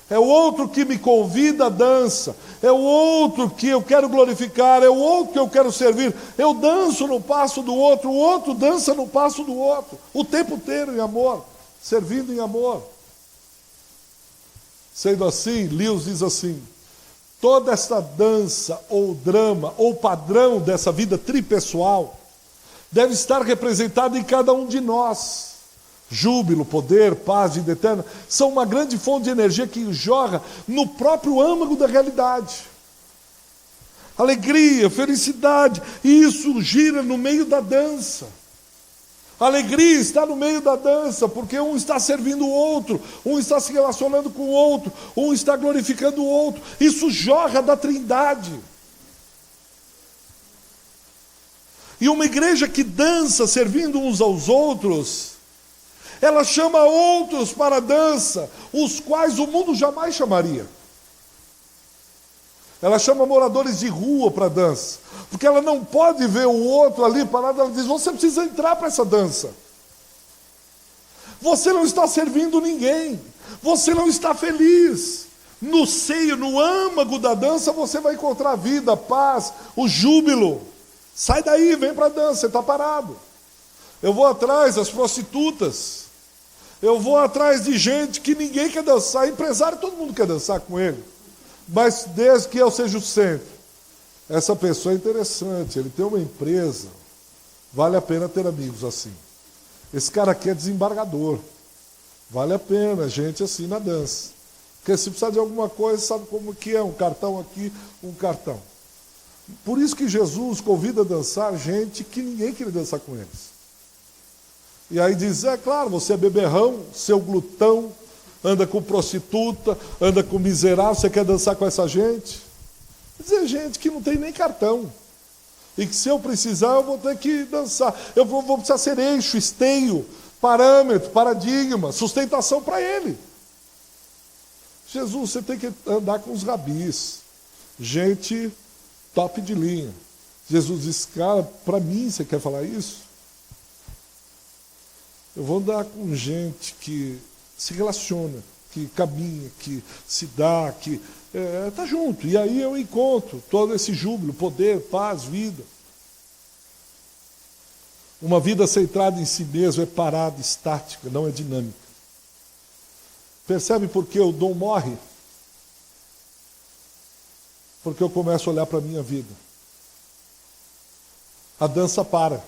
Speaker 1: É o outro que me convida à dança. É o outro que eu quero glorificar. É o outro que eu quero servir. Eu danço no passo do outro. O outro dança no passo do outro. O tempo inteiro em amor. Servindo em amor. Sendo assim, Lewis diz assim: toda esta dança, ou drama, ou padrão dessa vida tripessoal, deve estar representada em cada um de nós. Júbilo, poder, paz, vida eterna, são uma grande fonte de energia que jorra no próprio âmago da realidade. Alegria, felicidade, e isso gira no meio da dança. Alegria está no meio da dança, porque um está servindo o outro, um está se relacionando com o outro, um está glorificando o outro. Isso jorra da Trindade. E uma igreja que dança servindo uns aos outros, ela chama outros para a dança, os quais o mundo jamais chamaria. Ela chama moradores de rua para a dança, porque ela não pode ver o outro ali parado, ela diz: você precisa entrar para essa dança. Você não está servindo ninguém, você não está feliz. No seio, no âmago da dança, você vai encontrar a vida, a paz, o júbilo. Sai daí, vem para a dança, você está parado. Eu vou atrás das prostitutas, eu vou atrás de gente que ninguém quer dançar, empresário, todo mundo quer dançar com ele, mas desde que eu seja o centro. Essa pessoa é interessante, ele tem uma empresa, vale a pena ter amigos assim. Esse cara aqui é desembargador, vale a pena gente assim na dança, porque se precisar de alguma coisa, sabe como que é, um cartão aqui, um cartão. Por isso que Jesus convida a dançar gente que ninguém quer dançar com eles. E aí diz: é claro, você é beberrão, seu glutão, anda com prostituta, anda com miserável, você quer dançar com essa gente? Dizer gente que não tem nem cartão. E que se eu precisar, eu vou ter que dançar. Eu vou precisar ser eixo, esteio, parâmetro, paradigma, sustentação para ele. Jesus, você tem que andar com os rabis, gente top de linha, Jesus disse, cara, para mim você quer falar isso? Eu vou andar com gente que se relaciona, que caminha, que se dá, que está junto. E aí eu encontro todo esse júbilo, poder, paz, vida. Uma vida centrada em si mesmo é parada, estática, não é dinâmica. Percebe por que o dom morre? Porque eu começo a olhar para a minha vida. A dança para.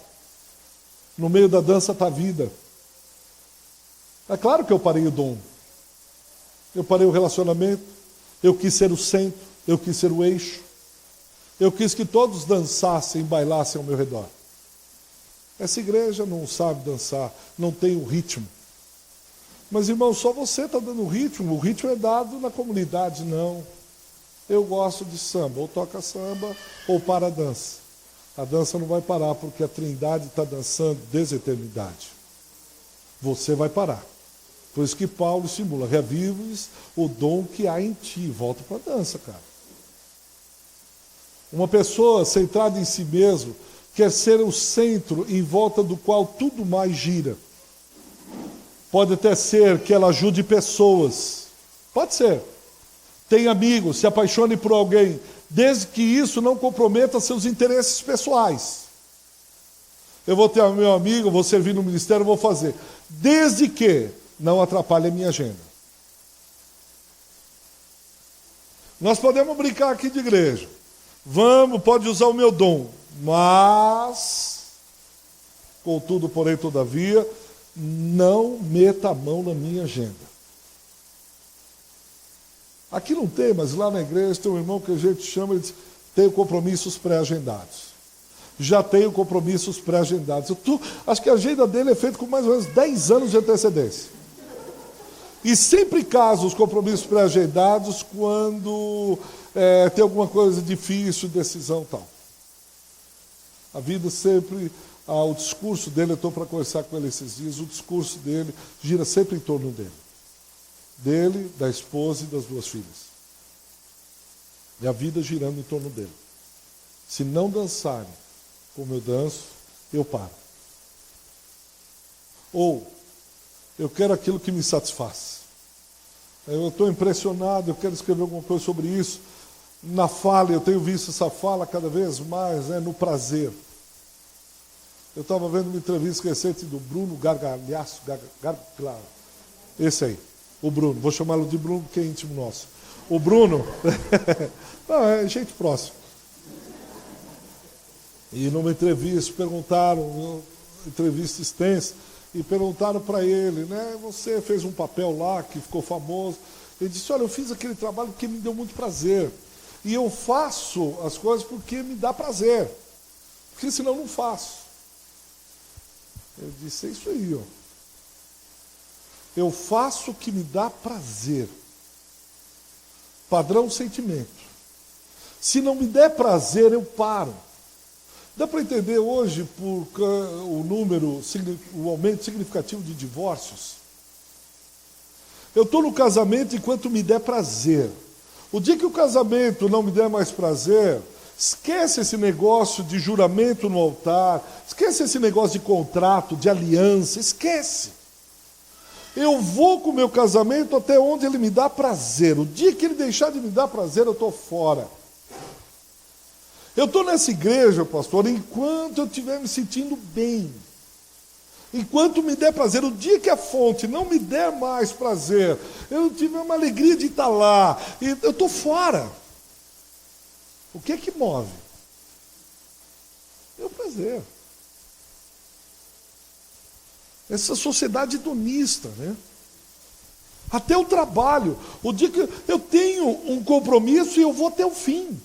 Speaker 1: No meio da dança está a vida. É claro que eu parei o dom. Eu parei o relacionamento. Eu quis ser o centro. Eu quis ser o eixo. Eu quis que todos dançassem, bailassem ao meu redor. Essa igreja não sabe dançar, não tem o ritmo. Mas, irmão, só você está dando o ritmo é dado na comunidade, não. Eu gosto de samba, ou toca samba, ou para a dança. A dança não vai parar, porque a Trindade está dançando desde a eternidade. Você vai parar. Por isso que Paulo estimula, revives o dom que há em ti. Volta para a dança, cara. Uma pessoa centrada em si mesmo quer ser o centro em volta do qual tudo mais gira. Pode até ser que ela ajude pessoas. Pode ser. Tem amigos, se apaixone por alguém, desde que isso não comprometa seus interesses pessoais. Eu vou ter meu amigo, vou servir no ministério, vou fazer. Desde que não atrapalhe a minha agenda. Nós podemos brincar aqui de igreja. Vamos, pode usar o meu dom. Mas, contudo, porém, todavia, não meta a mão na minha agenda. Aqui não tem, mas lá na igreja tem um irmão que a gente chama, ele diz, tenho compromissos pré-agendados. Já tenho compromissos pré-agendados. Acho que a agenda dele é feita com mais ou menos 10 anos de antecedência. E sempre casa os compromissos pré-agendados quando tem alguma coisa difícil, decisão e tal. A vida sempre, o discurso dele, eu estou para conversar com ele esses dias, o discurso dele gira sempre em torno dele. Dele, da esposa e das 2 filhas. E a vida girando em torno dele. Se não dançarem como eu danço, eu paro. Ou, eu quero aquilo que me satisfaz. Eu estou impressionado, eu quero escrever alguma coisa sobre isso. Na fala, eu tenho visto essa fala cada vez mais, no prazer. Eu estava vendo uma entrevista recente do Bruno Gargalhaço, esse aí, o Bruno, vou chamá-lo de Bruno porque é íntimo nosso. O Bruno, não, é gente próxima. E numa entrevista, perguntaram, entrevista extensa, e perguntaram para ele, você fez um papel lá que ficou famoso. Ele disse, olha, eu fiz aquele trabalho porque me deu muito prazer. E eu faço as coisas porque me dá prazer. Porque senão eu não faço. Eu disse, é isso aí, ó. Eu faço o que me dá prazer. Padrão sentimento. Se não me der prazer, eu paro. Dá para entender hoje por o aumento significativo de divórcios? Eu estou no casamento enquanto me der prazer. O dia que o casamento não me der mais prazer, esquece esse negócio de juramento no altar, esquece esse negócio de contrato, de aliança, esquece. Eu vou com o meu casamento até onde ele me dá prazer. O dia que ele deixar de me dar prazer, eu estou fora. Eu estou nessa igreja, pastor, enquanto eu estiver me sentindo bem. Enquanto me der prazer. O dia que a fonte não me der mais prazer, eu não tiver uma alegria de estar lá, eu estou fora. O que é que move? É o prazer. Essa sociedade hedonista, Até o trabalho. O dia que eu tenho um compromisso e eu vou até o fim.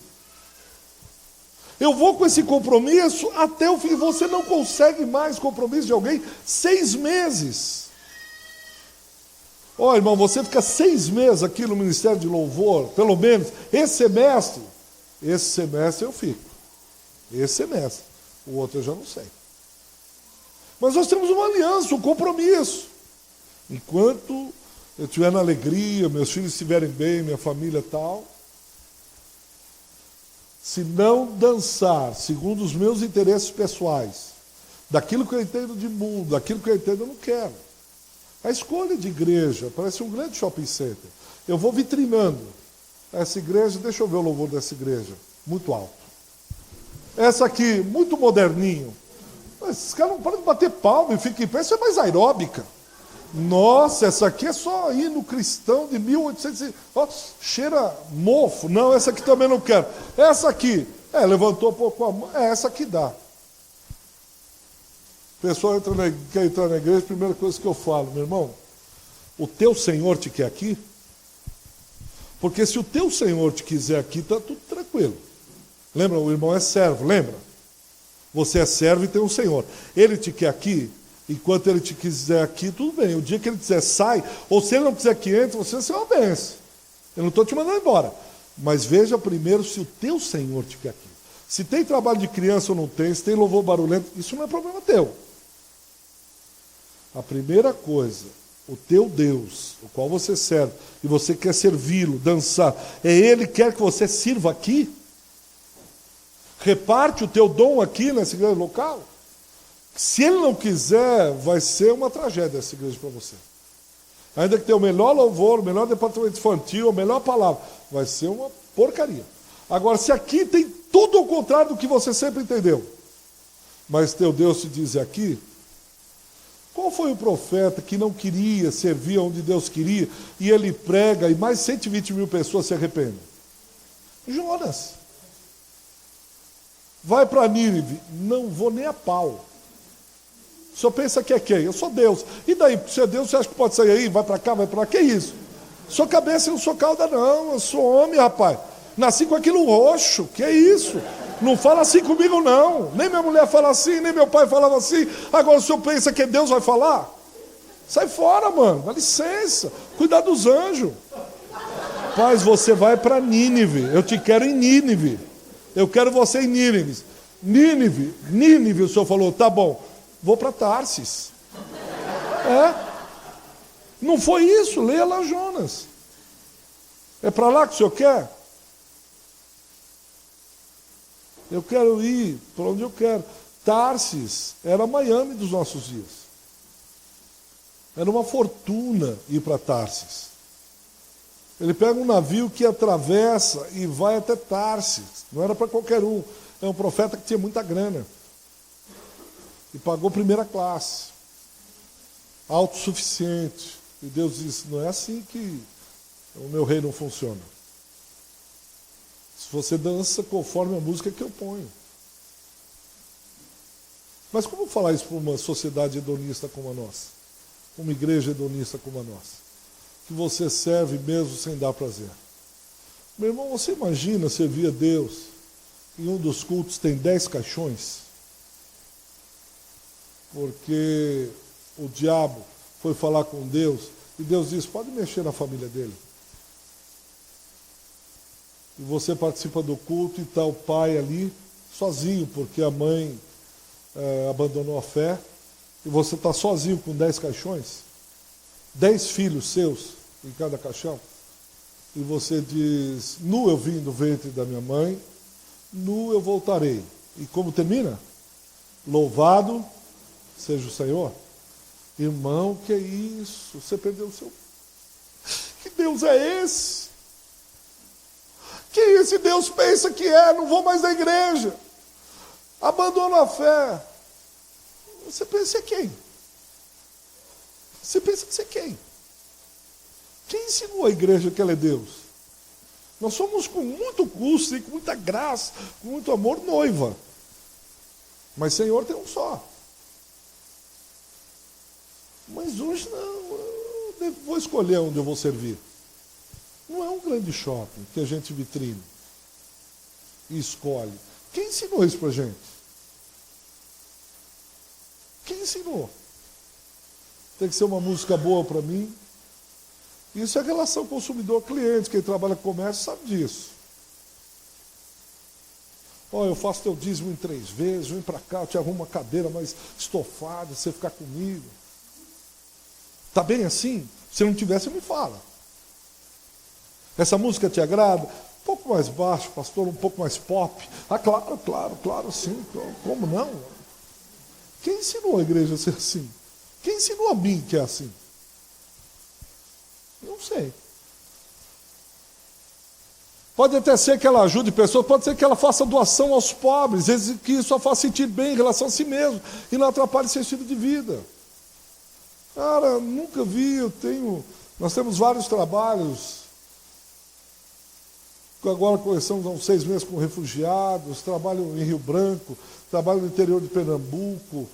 Speaker 1: Eu vou com esse compromisso até o fim. Você não consegue mais compromisso de alguém 6 meses. Irmão, você fica 6 meses aqui no Ministério de Louvor, pelo menos, esse semestre eu fico. Esse semestre. O outro eu já não sei. Mas nós temos uma aliança, um compromisso. Enquanto eu estiver na alegria, meus filhos estiverem bem, minha família e tal, se não dançar segundo os meus interesses pessoais, daquilo que eu entendo de mundo, daquilo que eu entendo, eu não quero. A escolha de igreja parece um grande shopping center. Eu vou vitrinando. Essa igreja, deixa eu ver o louvor dessa igreja, muito alto. Essa aqui, muito moderninho. Esses caras não param de bater palma e ficam em pé, isso é mais aeróbica. Nossa, essa aqui é só hino cristão de 1800. Ó, cheira mofo. Não, essa aqui também não quero. Essa aqui, levantou um pouco a mão. Essa aqui dá. O pessoal quer entrar na igreja, a primeira coisa que eu falo, meu irmão, o teu Senhor te quer aqui? Porque se o teu Senhor te quiser aqui, está tudo tranquilo. Lembra, o irmão é servo, lembra? Você é servo e tem um Senhor. Ele te quer aqui, enquanto ele te quiser aqui, tudo bem. O dia que ele quiser, sai. Ou se ele não quiser que entre, você vai ser uma benção. Eu não estou te mandando embora. Mas veja primeiro se o teu Senhor te quer aqui. Se tem trabalho de criança ou não tem, se tem louvor barulhento, isso não é problema teu. A primeira coisa, o teu Deus, o qual você serve, e você quer servi-lo, dançar, Ele quer que você sirva aqui? Reparte o teu dom aqui nessa igreja local? Se Ele não quiser, vai ser uma tragédia essa igreja para você. Ainda que tenha o melhor louvor, o melhor departamento infantil, a melhor palavra, vai ser uma porcaria. Agora, se aqui tem tudo ao contrário do que você sempre entendeu, mas teu Deus te diz aqui, qual foi o profeta que não queria servir onde Deus queria, e ele prega, e mais 120 mil pessoas se arrependem? Jonas. Vai para Nínive, não vou nem a pau. O senhor pensa que é quem? Eu sou Deus. E daí, se é Deus, você acha que pode sair aí? Vai para cá, vai para lá, que isso? Sou cabeça e não sou cauda não, eu sou homem, rapaz. Nasci com aquilo roxo, que é isso? Não fala assim comigo não, nem minha mulher fala assim, nem meu pai falava assim. Agora o senhor pensa que Deus vai falar? Sai fora, mano, dá licença, cuidar dos anjos. Paz, você vai para Nínive, eu te quero em Nínive. Eu quero você em Nínive. Nínive, o senhor falou, tá bom, vou para Tarsis. Não foi isso, leia lá Jonas. É para lá que o senhor quer? Eu quero ir para onde eu quero. Tarsis era Miami dos nossos dias. Era uma fortuna ir para Tarsis. Ele pega um navio que atravessa e vai até Tarsis. Não era para qualquer um. É um profeta que tinha muita grana. E pagou primeira classe. Autossuficiente. E Deus disse, não é assim que o meu reino funciona. Se você dança conforme a música que eu ponho. Mas como falar isso para uma sociedade hedonista como a nossa? Uma igreja hedonista como a nossa? Que você serve mesmo sem dar prazer. Meu irmão, você imagina servir a Deus em um dos cultos tem 10 caixões? Porque o diabo foi falar com Deus e Deus disse, pode mexer na família dele. E você participa do culto e está o pai ali, sozinho, porque a mãe abandonou a fé, e você está sozinho com 10 caixões, 10 filhos seus em cada caixão, e você diz, nu eu vim do ventre da minha mãe, nu eu voltarei. E como termina? Louvado seja o Senhor. Irmão, que é isso? Você perdeu o seu... Que Deus é esse? Que esse Deus pensa que é? Não vou mais na igreja. Abandono a fé. Você pensa em quem? Você pensa que você é quem? Quem ensinou a igreja que ela é Deus? Nós somos com muito custo e com muita graça, com muito amor, noiva. Mas Senhor tem um só. Mas hoje não, eu vou escolher onde eu vou servir. Não é um grande shopping que a gente vitrine e escolhe. Quem ensinou isso pra gente? Quem ensinou? Tem que ser uma música boa para mim. Isso é relação consumidor-cliente. Quem trabalha com comércio sabe disso. Ó, eu faço teu dízimo em 3 vezes, vem para cá, eu te arrumo uma cadeira mais estofada, você ficar comigo. Tá bem assim? Se não tiver, você me fala. Essa música te agrada? Um pouco mais baixo, pastor, um pouco mais pop. Ah, claro, claro, claro, sim. Como não? Quem ensinou a igreja a ser assim? Quem ensinou a mim que é assim? Não sei. Pode até ser que ela ajude pessoas, pode ser que ela faça doação aos pobres, que isso a faça sentir bem em relação a si mesmo e não atrapalhe seu estilo de vida. Cara, nunca vi, nós temos vários trabalhos. Agora começamos há uns 6 meses com refugiados, trabalho em Rio Branco, trabalho no interior de Pernambuco.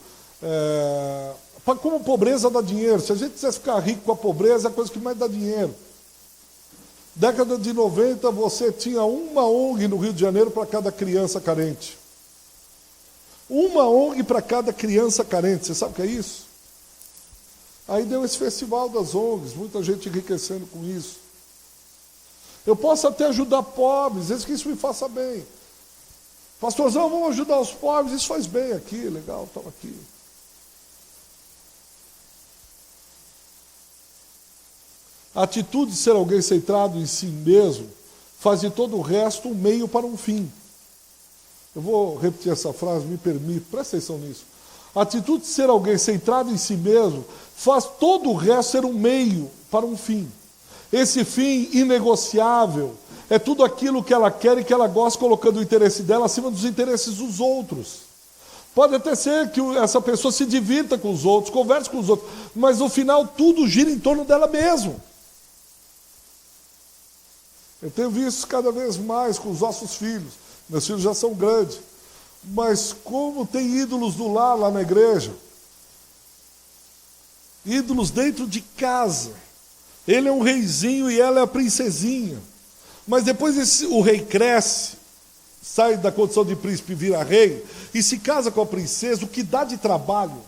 Speaker 1: Como pobreza dá dinheiro. Se a gente quisesse ficar rico com a pobreza, é a coisa que mais dá dinheiro. Década de 90, você tinha uma ONG no Rio de Janeiro para cada criança carente. Uma ONG para cada criança carente. Você sabe o que é isso? Aí deu esse festival das ONGs, muita gente enriquecendo com isso. Eu posso até ajudar pobres, desde que isso me faça bem. Pastorzão, vamos ajudar os pobres, isso faz bem aqui, legal, toma aqui. A atitude de ser alguém centrado em si mesmo faz de todo o resto um meio para um fim. Eu vou repetir essa frase, me permite, presta atenção nisso. A atitude de ser alguém centrado em si mesmo faz todo o resto ser um meio para um fim. Esse fim inegociável é tudo aquilo que ela quer e que ela gosta, colocando o interesse dela acima dos interesses dos outros. Pode até ser que essa pessoa se divirta com os outros, converse com os outros, mas no final tudo gira em torno dela mesmo. Eu tenho visto isso cada vez mais com os nossos filhos. Meus filhos já são grandes. Mas como tem ídolos do lar lá na igreja? Ídolos dentro de casa. Ele é um reizinho e ela é a princesinha. Mas depois o rei cresce, sai da condição de príncipe e vira rei, e se casa com a princesa, o que dá de trabalho.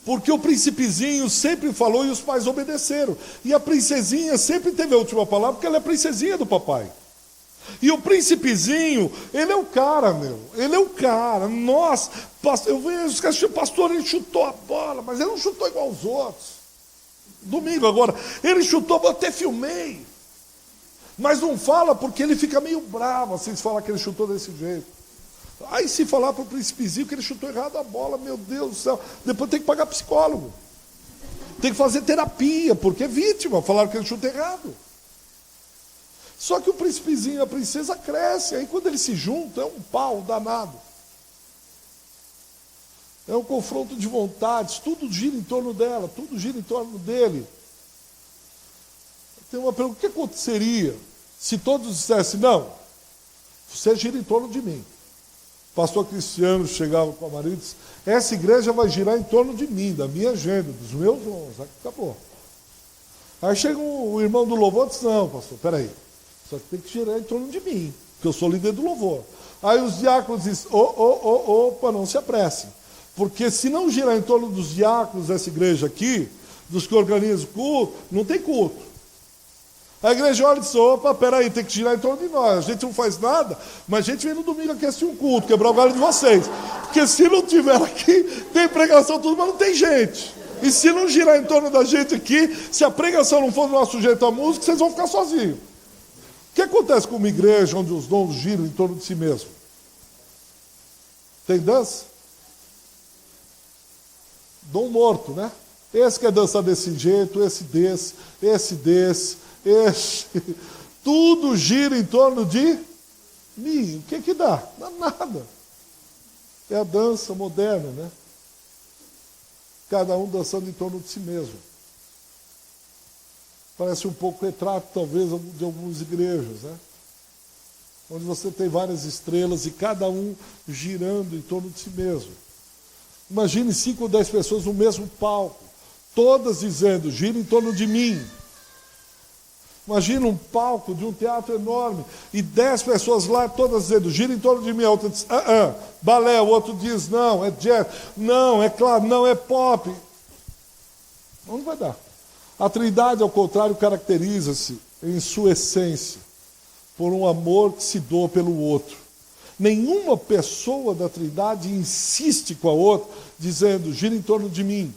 Speaker 1: Porque o príncipezinho sempre falou e os pais obedeceram. E a princesinha sempre teve a última palavra, porque ela é a princesinha do papai. E o príncipezinho, ele é o cara, meu. Ele é o cara. Nossa, eu vejo que o pastor, ele chutou a bola, mas ele não chutou igual os outros. Domingo agora, ele chutou, eu até filmei. Mas não fala porque ele fica meio bravo, assim, se falar que ele chutou desse jeito. Aí se falar para o príncipezinho que ele chutou errado a bola, meu Deus do céu, depois tem que pagar psicólogo. Tem que fazer terapia, porque é vítima, falaram que ele chutou errado. Só que o príncipezinho e a princesa crescem, aí quando eles se juntam, é um pau danado. É um confronto de vontades, tudo gira em torno dela, tudo gira em torno dele. Tem uma pergunta, o que aconteceria se todos dissessem, não, você gira em torno de mim. O pastor Cristiano chegava com a Maria e disse, essa igreja vai girar em torno de mim, da minha agenda, dos meus dons, acabou. Aí chega o irmão do louvor e diz, não, pastor, peraí, só que tem que girar em torno de mim, porque eu sou líder do louvor. Aí os diáconos dizem, opa, não se apressem, porque se não girar em torno dos diáconos dessa igreja aqui, dos que organizam o culto, não tem culto. A igreja olha e diz, opa, peraí, tem que girar em torno de nós. A gente não faz nada, mas a gente vem no domingo aqui assistir um culto, quebrar o galho de vocês. Porque se não tiver aqui, tem pregação tudo, mas não tem gente. E se não girar em torno da gente aqui, se a pregação não for do nosso jeito à música, vocês vão ficar sozinhos. O que acontece com uma igreja onde os dons giram em torno de si mesmo? Tem dança? Dom morto, né? Esse quer dançar desse jeito, esse desse. Tudo gira em torno de mim. O que dá? Dá nada. É a dança moderna, né? Cada um dançando em torno de si mesmo. Parece um pouco retrato, talvez, de algumas igrejas, né? Onde você tem várias estrelas e cada um girando em torno de si mesmo. Imagine 5 ou 10 pessoas no mesmo palco, todas dizendo, gira em torno de mim. Imagina um palco de um teatro enorme e 10 pessoas lá, todas dizendo, gira em torno de mim. A outra diz, balé. O outro diz, não, é jazz. Não, é claro, não, é pop. Não vai dar. A Trindade, ao contrário, caracteriza-se em sua essência por um amor que se doa pelo outro. Nenhuma pessoa da Trindade insiste com a outra, dizendo, gira em torno de mim.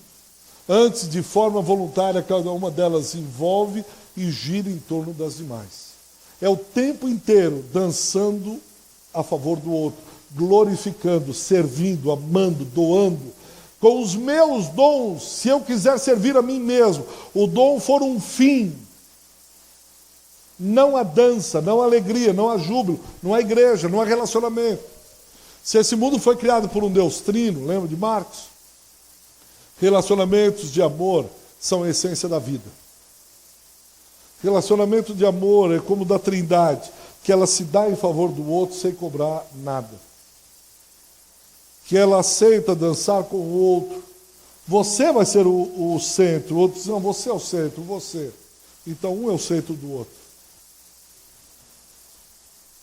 Speaker 1: Antes, de forma voluntária, cada uma delas envolve e gira em torno das demais. é o tempo inteiro dançando a favor do outro, glorificando, servindo, amando, doando. Com os meus dons, se eu quiser servir a mim mesmo, o dom for um fim, não há dança, não há alegria, não há júbilo, não há igreja, não há relacionamento. Se esse mundo foi criado por um Deus trino, lembra de Marcos? Relacionamentos de amor são a essência da vida. Relacionamento de amor é como o da Trindade, que ela se dá em favor do outro sem cobrar nada. Que ela aceita dançar com o outro. Você vai ser o centro, o outro diz, não, você é o centro, você. Então um é o centro do outro.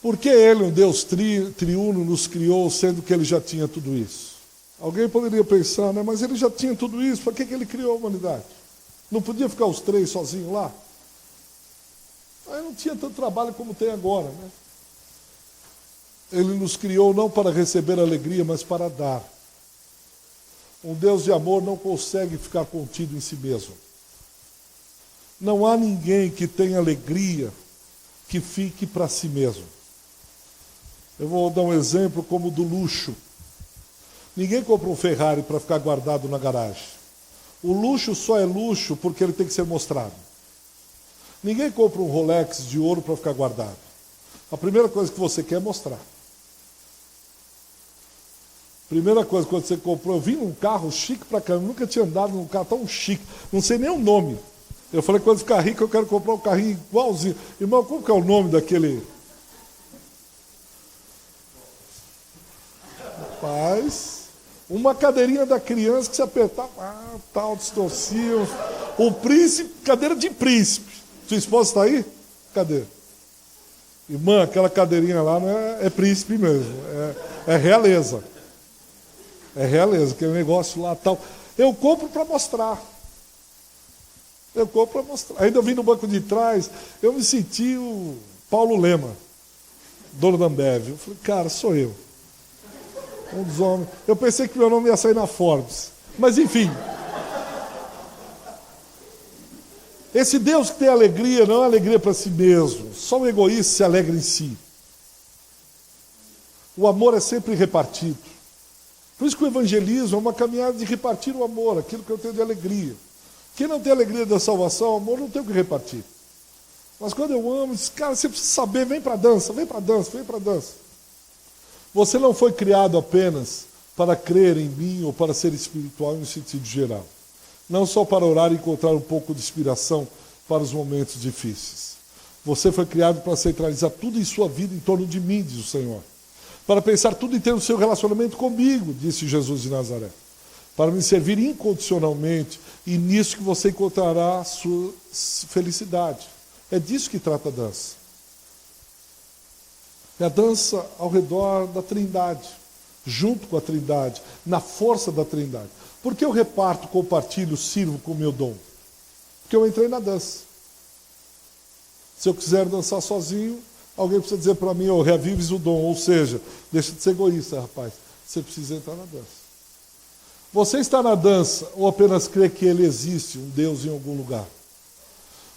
Speaker 1: Por que ele, um Deus triuno, nos criou, sendo que ele já tinha tudo isso? Alguém poderia pensar, né? Mas ele já tinha tudo isso, para que ele criou a humanidade? Não podia ficar os três sozinhos lá? Aí não tinha tanto trabalho como tem agora, né? Ele nos criou não para receber alegria, mas para dar. Um Deus de amor não consegue ficar contido em si mesmo. Não há ninguém que tenha alegria que fique para si mesmo. Eu vou dar um exemplo como o do luxo. Ninguém compra um Ferrari para ficar guardado na garagem. O luxo só é luxo porque ele tem que ser mostrado. Ninguém compra um Rolex de ouro para ficar guardado. A primeira coisa que você quer é mostrar. Primeira coisa, quando você comprou, eu vi num carro chique pra caramba, nunca tinha andado num carro tão chique, não sei nem o nome. Eu falei, quando ficar rico, eu quero comprar um carrinho igualzinho. Irmão, como que é o nome daquele? Rapaz, uma cadeirinha da criança que se apertava, tal, distorcia. O príncipe, cadeira de príncipe. Sua esposa está aí? Cadê? Irmã, aquela cadeirinha lá não é príncipe mesmo, é realeza. É realeza, aquele negócio lá tal. Eu compro para mostrar. Eu compro para mostrar. Ainda eu vim no banco de trás, eu me senti o Paulo Lema, dono da Ambev. Eu falei, cara, sou eu. Um dos homens. Eu pensei que meu nome ia sair na Forbes. Mas enfim. Esse Deus que tem alegria não é alegria para si mesmo. Só o egoísta se alegra em si. O amor é sempre repartido. Por isso que o evangelismo é uma caminhada de repartir o amor, aquilo que eu tenho de alegria. Quem não tem alegria da salvação, o amor não tem o que repartir. Mas quando eu amo, diz, cara, você precisa saber, vem para a dança, vem para a dança, vem para a dança. Você não foi criado apenas para crer em mim ou para ser espiritual em um sentido geral. Não só para orar e encontrar um pouco de inspiração para os momentos difíceis. Você foi criado para centralizar tudo em sua vida em torno de mim, diz o Senhor. Para pensar tudo em ter o seu relacionamento comigo, disse Jesus de Nazaré. Para me servir incondicionalmente, e nisso que você encontrará a sua felicidade. É disso que trata a dança. É a dança ao redor da Trindade, junto com a Trindade, na força da Trindade. Por que eu reparto, compartilho, sirvo com o meu dom? Porque eu entrei na dança. Se eu quiser dançar sozinho, alguém precisa dizer para mim, reavives o dom, ou seja, deixa de ser egoísta, rapaz. Você precisa entrar na dança. Você está na dança ou apenas crê que ele existe, um Deus em algum lugar?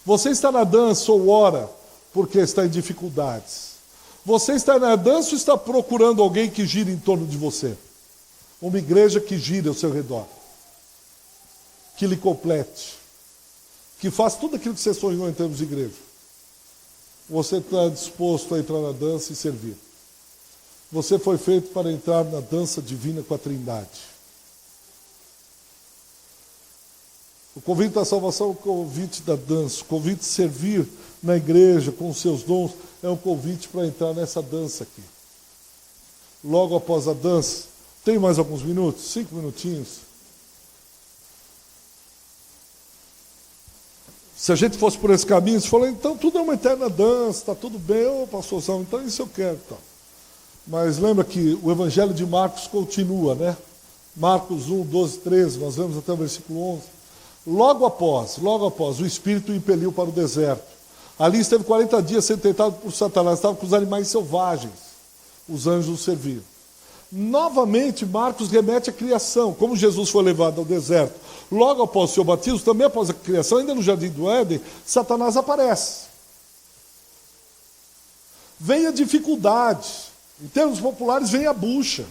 Speaker 1: Você está na dança ou ora porque está em dificuldades? Você está na dança ou está procurando alguém que gire em torno de você? Uma igreja que gire ao seu redor, que lhe complete, que faça tudo aquilo que você sonhou em termos de igreja. Você está disposto a entrar na dança e servir. Você foi feito para entrar na dança divina com a Trindade. O convite da salvação é o convite da dança. O convite de servir na igreja com os seus dons é um convite para entrar nessa dança aqui. Logo após a dança, tem mais alguns minutos? 5 minutinhos. Se a gente fosse por esse caminho, você falou, então tudo é uma eterna dança, está tudo bem, pastorzão, então isso eu quero. Então. Mas lembra que o Evangelho de Marcos continua, né? Marcos 1, 12, 13, nós vemos até o versículo 11. Logo após, o Espírito o impeliu para o deserto. Ali esteve 40 dias sendo tentado por Satanás, estava com os animais selvagens. Os anjos o serviam. Novamente, Marcos remete à criação, como Jesus foi levado ao deserto. Logo após o seu batismo, também após a criação, ainda no Jardim do Éden, Satanás aparece. vem a dificuldade. Em termos populares, vem a bucha.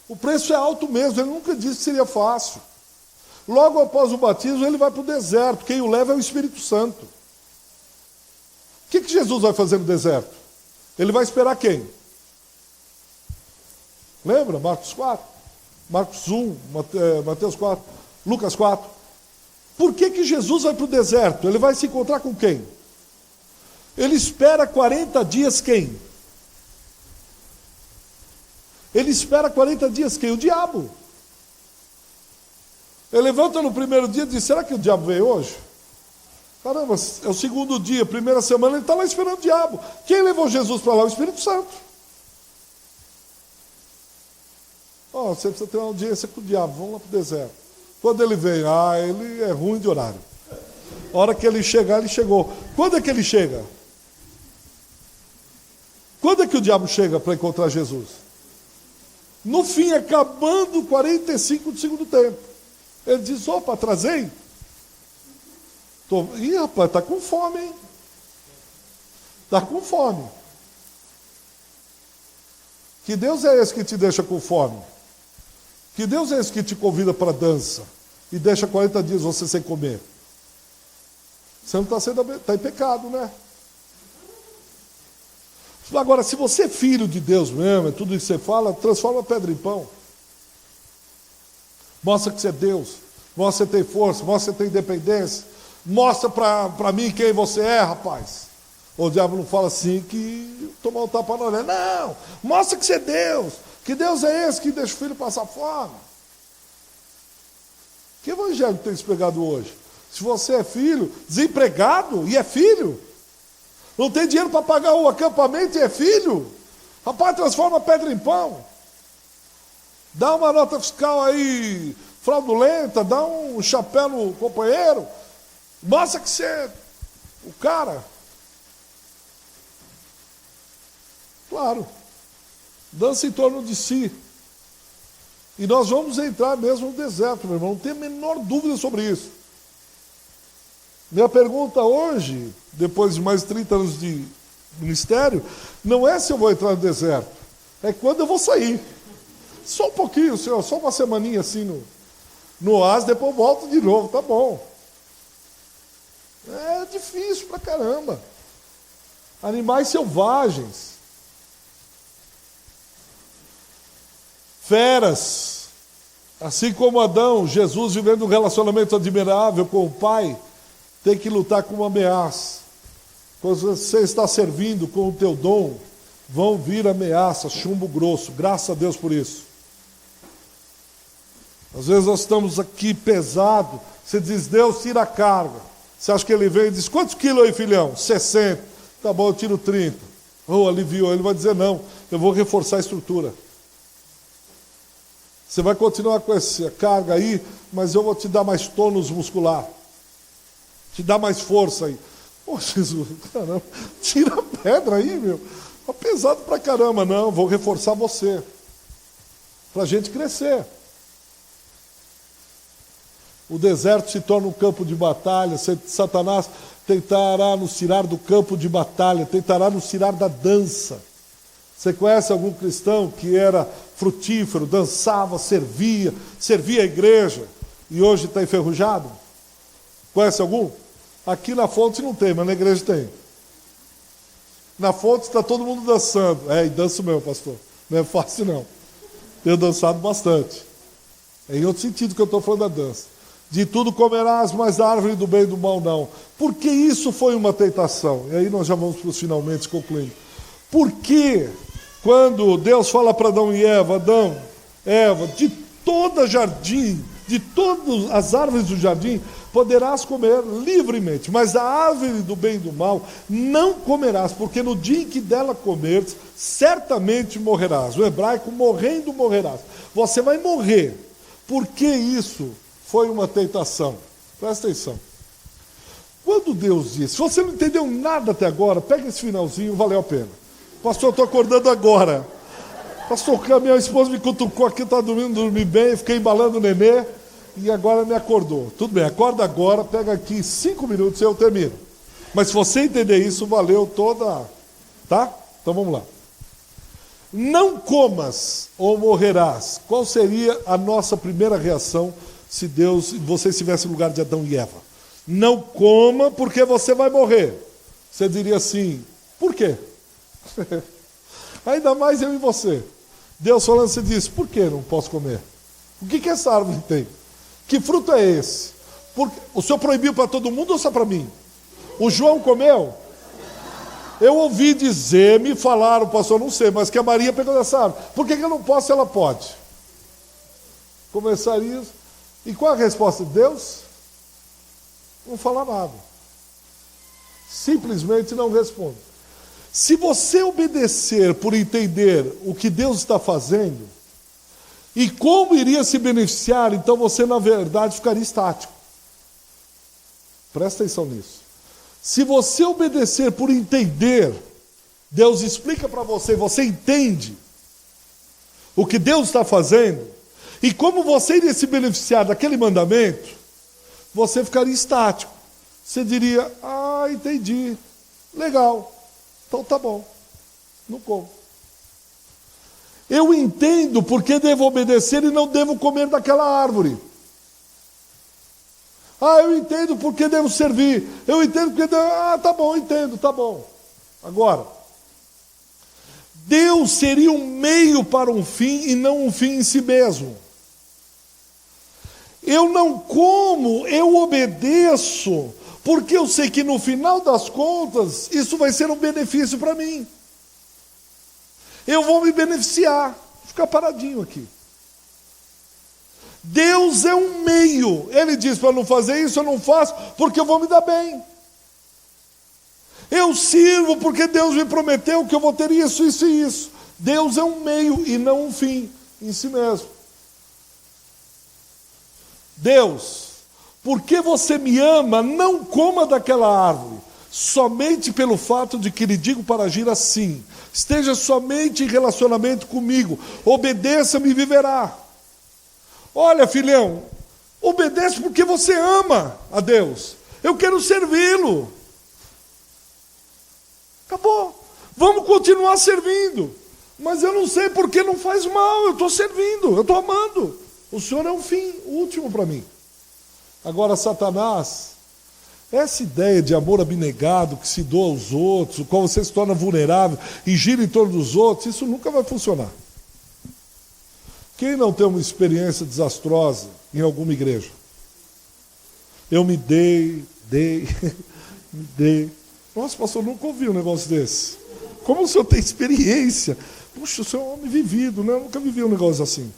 Speaker 1: O preço é alto mesmo, ele nunca disse que seria fácil. Logo após o batismo, ele vai para o deserto. Quem o leva é o Espírito Santo. O que Jesus vai fazer no deserto? Ele vai esperar quem? Lembra? Marcos 4, Marcos 1, Mateus 4, Lucas 4. Por que Jesus vai para o deserto? Ele vai se encontrar com quem? Ele espera 40 dias quem? Ele espera 40 dias quem? O diabo. Ele levanta no primeiro dia e diz, será que o diabo veio hoje? Caramba, é o segundo dia, primeira semana, ele está lá esperando o diabo. Quem levou Jesus para lá? O Espírito Santo. Você precisa ter uma audiência com o diabo, vamos lá para o deserto. Quando ele vem, ele é ruim de horário. A hora que ele chegar, ele chegou. Quando é que ele chega? Quando é que o diabo chega para encontrar Jesus? No fim, acabando 45 do segundo tempo. Ele diz, opa, trazei. Ih, rapaz, está com fome, hein? Está com fome. Que Deus é esse que te deixa com fome? Que Deus é esse que te convida para a dança e deixa 40 dias você sem comer? Você não está em pecado, né? Agora, se você é filho de Deus mesmo, é tudo isso que você fala, transforma a pedra em pão. Mostra que você é Deus. Mostra que você tem força, mostra que você tem independência. Mostra para mim quem você é, rapaz. O diabo não fala assim que tomar um tapa na orelha. Não, mostra que você é Deus. Que Deus é esse que deixa o filho passar fome. Que evangelho tem se pregado hoje? Se você é filho, desempregado e é filho, não tem dinheiro para pagar o acampamento e é filho, rapaz, transforma a pedra em pão. Dá uma nota fiscal aí fraudulenta, dá um chapéu no companheiro, mostra que você é o cara. Claro, dança em torno de si. E nós vamos entrar mesmo no deserto, meu irmão, não tem a menor dúvida sobre isso. Minha pergunta hoje, depois de mais de 30 anos de ministério, não é se eu vou entrar no deserto, é quando eu vou sair. Só um pouquinho, senhor, só uma semaninha assim no oásis, depois eu volto de novo, tá bom. É difícil pra caramba. Animais selvagens. Feras. Assim como Adão, Jesus vivendo um relacionamento admirável com o Pai, tem que lutar com uma ameaça. Quando você está servindo com o teu dom, vão vir ameaças, chumbo grosso. Graças a Deus por isso. Às vezes nós estamos aqui pesado, você diz, Deus tira a carga. Você acha que ele vem e diz, quantos quilos aí, filhão? 60. Tá bom, eu tiro 30. Aliviou. Ele vai dizer, não, eu vou reforçar a estrutura. Você vai continuar com essa carga aí, mas eu vou te dar mais tônus muscular. Te dar mais força aí. Jesus, caramba, tira a pedra aí, meu. Tá pesado pra caramba. Não, vou reforçar você. Pra gente crescer. O deserto se torna um campo de batalha. Satanás tentará nos tirar do campo de batalha, tentará nos tirar da dança. Você conhece algum cristão que era frutífero, dançava, servia a igreja e hoje está enferrujado? Conhece algum? Aqui na Fonte não tem, mas na igreja tem. Na Fonte está todo mundo dançando. E danço mesmo, pastor. Não é fácil não. Tenho dançado bastante. É em outro sentido que eu estou falando da dança. De tudo comerás, mas da árvore do bem e do mal não. Porque isso foi uma tentação. E aí nós já vamos para os finalmente concluindo. Por que quando Deus fala para Adão e Eva, Adão, Eva, de todo jardim, de todas as árvores do jardim, poderás comer livremente, mas da árvore do bem e do mal não comerás, porque no dia em que dela comeres, certamente morrerás. O hebraico, morrendo, morrerás. Você vai morrer. Por que isso foi uma tentação? Presta atenção. Quando Deus disse, se você não entendeu nada até agora, pega esse finalzinho, valeu a pena. Pastor, eu estou acordando agora. Pastor, a minha esposa me cutucou aqui, está dormi bem, fiquei embalando o nenê e agora me acordou. Tudo bem, acorda agora, pega aqui 5 minutos e eu termino. Mas se você entender isso, valeu toda Tá? Então vamos lá. Não comas ou morrerás. Qual seria a nossa primeira reação se você estivesse no lugar de Adão e Eva? Não coma porque você vai morrer. Você diria assim, por quê? Ainda mais eu e você. Deus falando, você diz, por que não posso comer? O que essa árvore tem? Que fruto é esse? O Senhor proibiu para todo mundo ou só para mim? O João comeu? Eu ouvi dizer, me falaram, pastor, não sei, mas que a Maria pegou dessa árvore. Por que eu não posso se ela pode? Começaria. E qual a resposta de Deus? Não fala nada. Simplesmente não responde. Se você obedecer por entender o que Deus está fazendo e como iria se beneficiar, então você, na verdade, ficaria estático. Presta atenção nisso. Se você obedecer por entender, Deus explica para você, você entende o que Deus está fazendo, e como você iria se beneficiar daquele mandamento, você ficaria estático. Você diria, entendi, legal, então tá bom, não como. Eu entendo porque devo obedecer e não devo comer daquela árvore. Eu entendo porque devo servir. Eu entendo porque devo... tá bom, entendo, tá bom. Agora, Deus seria um meio para um fim e não um fim em si mesmo. Eu não como, eu obedeço, porque eu sei que no final das contas, isso vai ser um benefício para mim. Eu vou me beneficiar. Vou ficar paradinho aqui. Deus é um meio. Ele diz para não fazer isso, eu não faço, porque eu vou me dar bem. Eu sirvo porque Deus me prometeu que eu vou ter isso, isso e isso. Deus é um meio e não um fim em si mesmo. Deus, porque você me ama, não coma daquela árvore, somente pelo fato de que lhe digo para agir assim. Esteja somente em relacionamento comigo, obedeça-me e viverá. Olha, filhão, obedece porque você ama a Deus. Eu quero servi-lo. Acabou. Vamos continuar servindo. Mas eu não sei porque não faz mal. Eu estou servindo, eu estou amando. O Senhor é um fim último para mim. Agora, Satanás, essa ideia de amor abnegado, que se doa aos outros, o qual você se torna vulnerável e gira em torno dos outros, isso nunca vai funcionar. Quem não tem uma experiência desastrosa em alguma igreja? Eu me dei, me dei. Nossa, pastor, nunca ouvi um negócio desse. Como o senhor tem experiência? Puxa, o senhor é um homem vivido, né? Eu nunca vivi um negócio assim.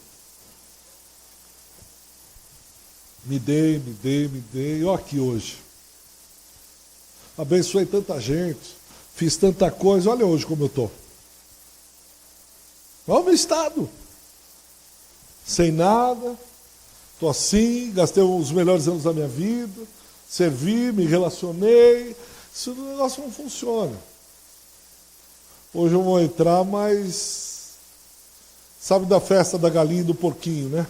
Speaker 1: Me dei. E olha aqui hoje. Abençoei tanta gente, fiz tanta coisa. Olha hoje como eu estou. Olha o meu estado. Sem nada, estou assim, gastei os melhores anos da minha vida, servi, me relacionei, esse negócio não funciona. Hoje eu vou entrar, mas sabe da festa da galinha e do porquinho, né?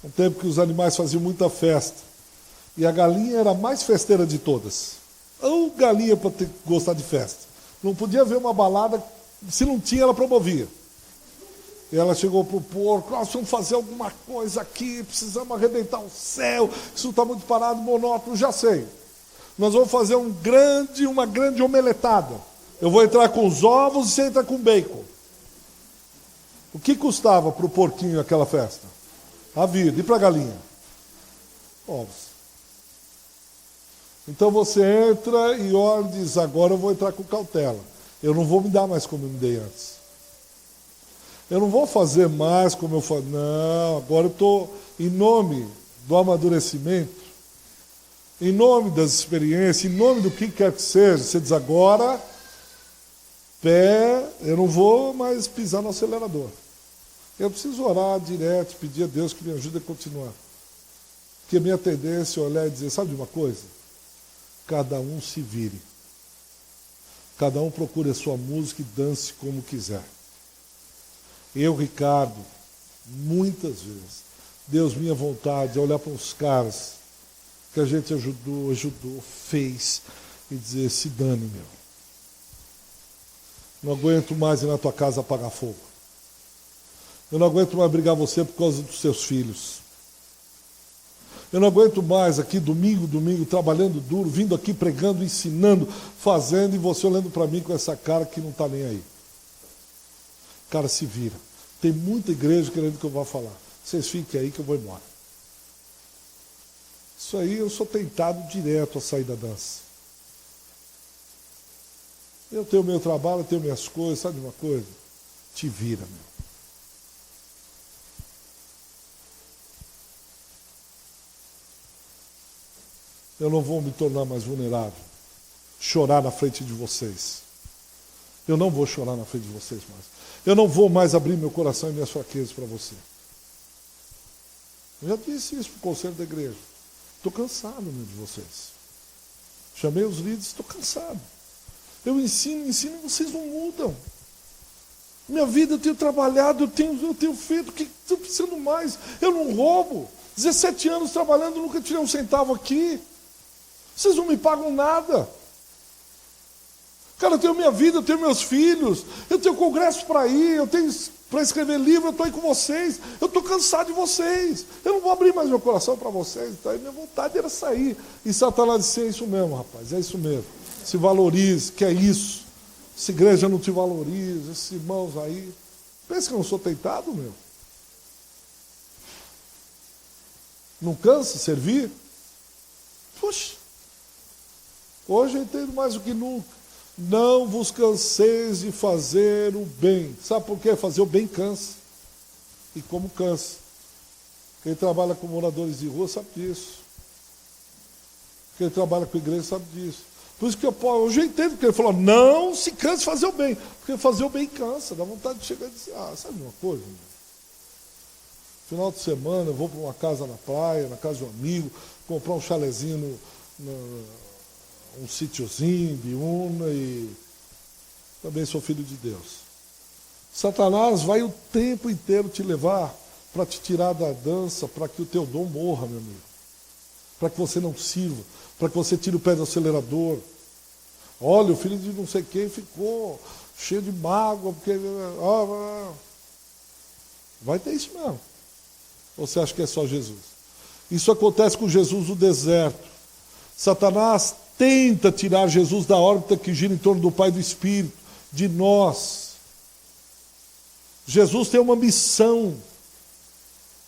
Speaker 1: Um tempo que os animais faziam muita festa, e a galinha era a mais festeira de todas. Ou galinha para gostar de festa. Não podia haver uma balada, se não tinha, ela promovia. E ela chegou para o porco, nós vamos fazer alguma coisa aqui, precisamos arrebentar o céu, isso está muito parado, monótono, já sei. Nós vamos fazer uma grande omeletada. Eu vou entrar com os ovos e você entra com bacon. O que custava para o porquinho aquela festa? A vida. E para a galinha? Ovos. Então você entra e olha e diz, agora eu vou entrar com cautela. Eu não vou me dar mais como eu me dei antes. Eu não vou fazer mais como eu faço. Não, agora eu estou, em nome do amadurecimento, em nome das experiências, em nome do que quer que seja, você diz agora, eu não vou mais pisar no acelerador. Eu preciso orar direto, pedir a Deus que me ajude a continuar. Porque a minha tendência é olhar e dizer, sabe de uma coisa? Cada um se vire. Cada um procure a sua música e dance como quiser. Eu, Ricardo, muitas vezes, Deus, minha vontade é olhar para os caras que a gente ajudou, fez, e dizer, se dane, meu. Não aguento mais ir na tua casa apagar fogo. Eu não aguento mais brigar você por causa dos seus filhos. Eu não aguento mais aqui domingo, trabalhando duro, vindo aqui pregando, ensinando, fazendo, e você olhando para mim com essa cara que não está nem aí. Cara, se vira. Tem muita igreja querendo que eu vá falar. Vocês fiquem aí que eu vou embora. Isso aí eu sou tentado direto a sair da dança. Eu tenho meu trabalho, eu tenho minhas coisas, sabe de uma coisa? Te vira, meu. Eu não vou me tornar mais vulnerável, chorar na frente de vocês. Eu não vou chorar na frente de vocês mais. Eu não vou mais abrir meu coração e minhas fraquezas para você. Eu já disse isso para o conselho da igreja. Estou cansado, meu, de vocês. Chamei os líderes, estou cansado. Eu ensino e vocês não mudam. Minha vida eu tenho trabalhado, eu tenho feito, o que estou precisando mais? Eu não roubo. 17 anos trabalhando, nunca tirei um centavo aqui. Vocês não me pagam nada. Cara, eu tenho minha vida, eu tenho meus filhos, eu tenho congresso para ir, eu tenho para escrever livro, eu estou aí com vocês. Eu estou cansado de vocês. Eu não vou abrir mais meu coração para vocês. Então, minha vontade era sair. E Satanás disse, é isso mesmo, rapaz, é isso mesmo. Se valorize, que é isso. Essa igreja não te valoriza, esses irmãos aí. Pensa que eu não sou tentado, meu? Não cansa servir? Puxa. Hoje eu entendo mais do que nunca. Não vos canseis de fazer o bem. Sabe por quê? Fazer o bem cansa. E como cansa? Quem trabalha com moradores de rua sabe disso. Quem trabalha com igreja sabe disso. Por isso que hoje eu entendo que ele falou, não se canse de fazer o bem. Porque fazer o bem cansa, dá vontade de chegar e dizer, sabe uma coisa? Meu? Final de semana eu vou para uma casa na praia, na casa de um amigo, comprar um chalezinho um sítiozinho, biúna, e também sou filho de Deus. Satanás vai o tempo inteiro te levar para te tirar da dança, para que o teu dom morra, meu amigo. Para que você não sirva, para que você tire o pé do acelerador. Olha, o filho de não sei quem ficou cheio de mágoa, porque... Vai ter isso mesmo. Ou você acha que é só Jesus? Isso acontece com Jesus no deserto. Satanás tenta tirar Jesus da órbita que gira em torno do Pai e do Espírito, de nós. Jesus tem uma missão,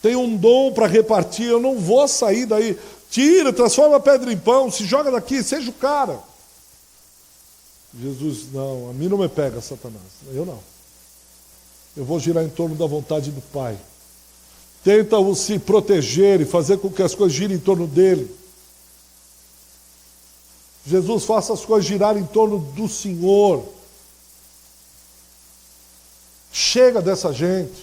Speaker 1: tem um dom para repartir. Eu não vou sair daí. Tira, transforma a pedra em pão, se joga daqui, seja o cara. Jesus, não, a mim não me pega, Satanás. Eu não. Eu vou girar em torno da vontade do Pai. Tenta se proteger e fazer com que as coisas girem em torno dele. Jesus, faça as coisas girarem em torno do Senhor. Chega dessa gente.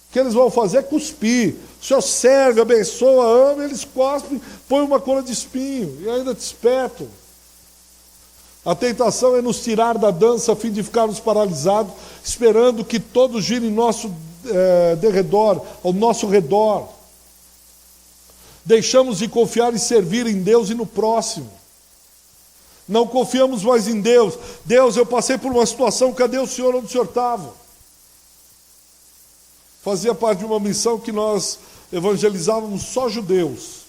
Speaker 1: O que eles vão fazer é cuspir. O Senhor serve, abençoa, ama, eles cospem, põem uma coroa de espinho e ainda te espetam. A tentação é nos tirar da dança a fim de ficarmos paralisados, esperando que todos girem nosso derredor, ao nosso redor. Deixamos de confiar e servir em Deus e no próximo. Não confiamos mais em Deus. Deus, eu passei por uma situação, cadê o Senhor? Onde o Senhor estava? Fazia parte de uma missão que nós evangelizávamos só judeus.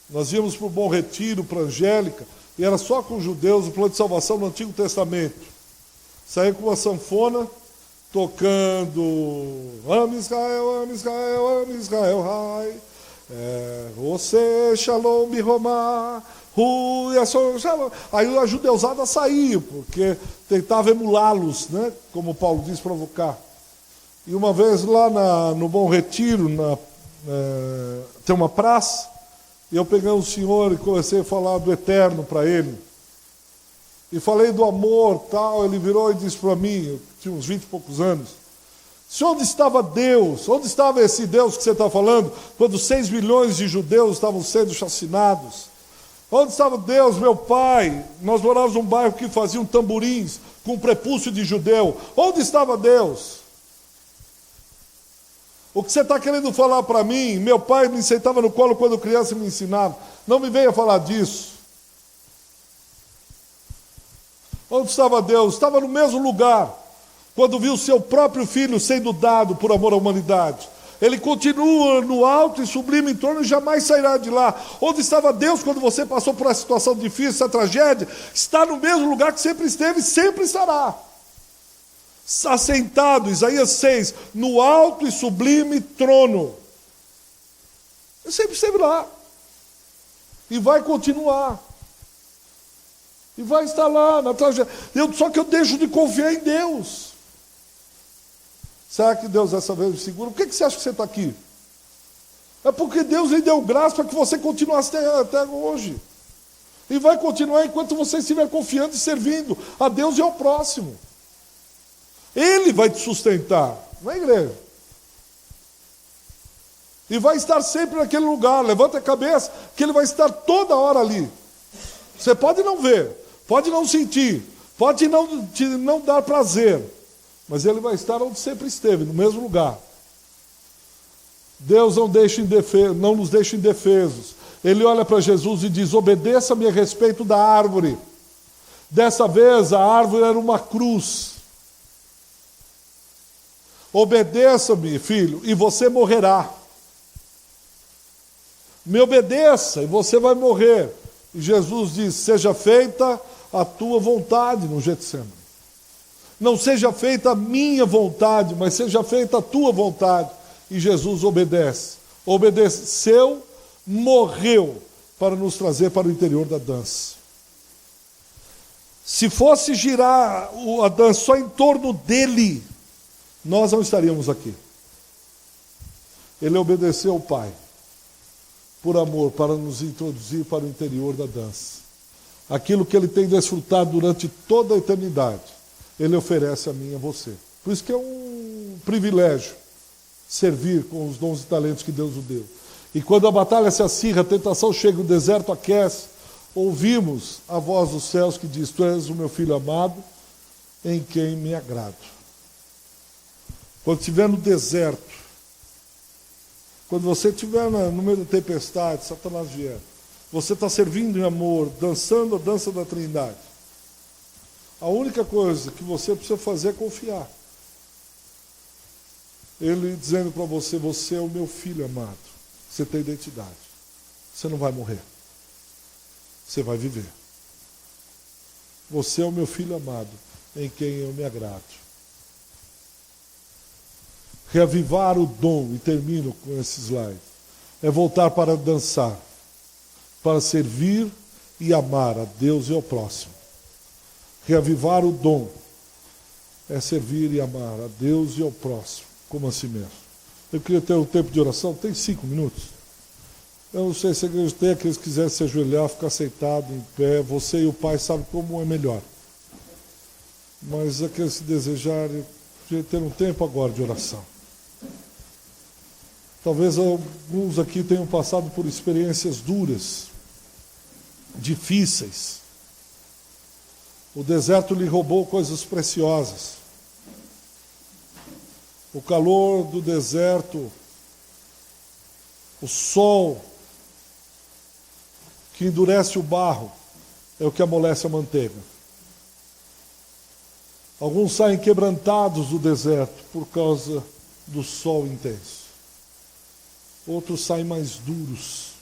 Speaker 1: Nós íamos para o Bom Retiro, para a Angélica, e era só com judeus, o plano de salvação no Antigo Testamento. Saía com uma sanfona, tocando Ame Israel, Ame Israel, Ame Israel, Rai. Você, Shalom, Biromá. Aí a judeusada saía, porque tentava emulá-los, né? Como Paulo diz, provocar. E uma vez lá no Bom Retiro, tem uma praça, e eu peguei um senhor e comecei a falar do eterno para ele. E falei do amor, tal, ele virou e disse para mim, eu tinha uns 20 e poucos anos, onde estava Deus? Onde estava esse Deus que você está falando, quando 6 milhões de judeus estavam sendo chacinados? Onde estava Deus, meu pai? Nós morávamos num bairro que faziam tamborins com prepúcio de judeu. Onde estava Deus? O que você está querendo falar para mim? Meu pai me sentava no colo quando criança e me ensinava. Não me venha falar disso. Onde estava Deus? Estava no mesmo lugar, quando viu seu próprio filho sendo dado por amor à humanidade. Ele continua no alto e sublime trono e jamais sairá de lá. Onde estava Deus quando você passou por essa situação difícil, essa tragédia? Está no mesmo lugar que sempre esteve e sempre estará. Assentado, Isaías 6, no alto e sublime trono. Ele sempre esteve lá. E vai continuar. E vai estar lá na tragédia. Só que eu deixo de confiar em Deus. Será que Deus dessa vez me segura? Por que você acha que você está aqui? É porque Deus lhe deu graça para que você continuasse até hoje. E vai continuar enquanto você estiver confiando e servindo a Deus e ao próximo. Ele vai te sustentar, não é igreja? E vai estar sempre naquele lugar. Levanta a cabeça, que Ele vai estar toda hora ali. Você pode não ver, pode não sentir, pode não dar prazer, mas Ele vai estar onde sempre esteve, no mesmo lugar. Deus não nos deixa indefesos. Ele olha para Jesus e diz: obedeça-me a respeito da árvore. Dessa vez a árvore era uma cruz. Obedeça-me, filho, e você morrerá. Me obedeça e você vai morrer. E Jesus diz: seja feita a tua vontade no Getsemane. Não seja feita a minha vontade, mas seja feita a tua vontade. E Jesus obedece. Obedeceu, morreu para nos trazer para o interior da dança. Se fosse girar a dança só em torno dele, nós não estaríamos aqui. Ele obedeceu ao Pai, por amor, para nos introduzir para o interior da dança. Aquilo que Ele tem desfrutado durante toda a eternidade, Ele oferece a mim e a você. Por isso que é um privilégio servir com os dons e talentos que Deus nos deu. E quando a batalha se acirra, a tentação chega, o deserto aquece, ouvimos a voz dos céus que diz: tu és o meu filho amado, em quem me agrado. Quando estiver no deserto, quando você estiver no meio da tempestade, Satanás vier, você está servindo em amor, dançando a dança da Trindade. A única coisa que você precisa fazer é confiar. Ele dizendo para você: você é o meu filho amado. Você tem identidade. Você não vai morrer. Você vai viver. Você é o meu filho amado, em quem eu me agrado. Reavivar o dom, e termino com esse slide, é voltar para dançar, para servir e amar a Deus e ao próximo. Reavivar o dom é servir e amar a Deus e ao próximo, como a si mesmo. Eu queria ter um tempo de oração, tem 5 minutos. Eu não sei se a igreja tem, aqueles que quiserem se ajoelhar, ficar sentado, em pé, você e o Pai sabem como é melhor. Mas aqueles que desejarem, eu queria ter um tempo agora de oração. Talvez alguns aqui tenham passado por experiências duras, difíceis. O deserto lhe roubou coisas preciosas. O calor do deserto, o sol que endurece o barro, é o que amolece a manteiga. Alguns saem quebrantados do deserto por causa do sol intenso. Outros saem mais duros.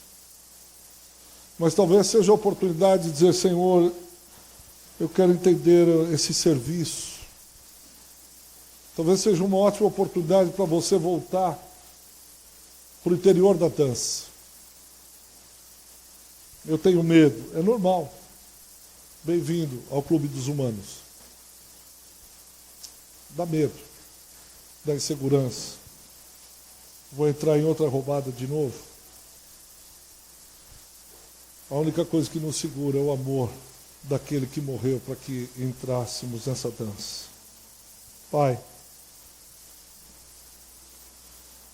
Speaker 1: Mas talvez seja a oportunidade de dizer: Senhor, eu quero entender esse serviço. Talvez seja uma ótima oportunidade para você voltar para o interior da dança. Eu tenho medo, é normal. Bem-vindo ao Clube dos Humanos. Dá medo, dá insegurança. Vou entrar em outra roubada de novo. A única coisa que nos segura é o amor daquele que morreu para que entrássemos nessa dança. Pai,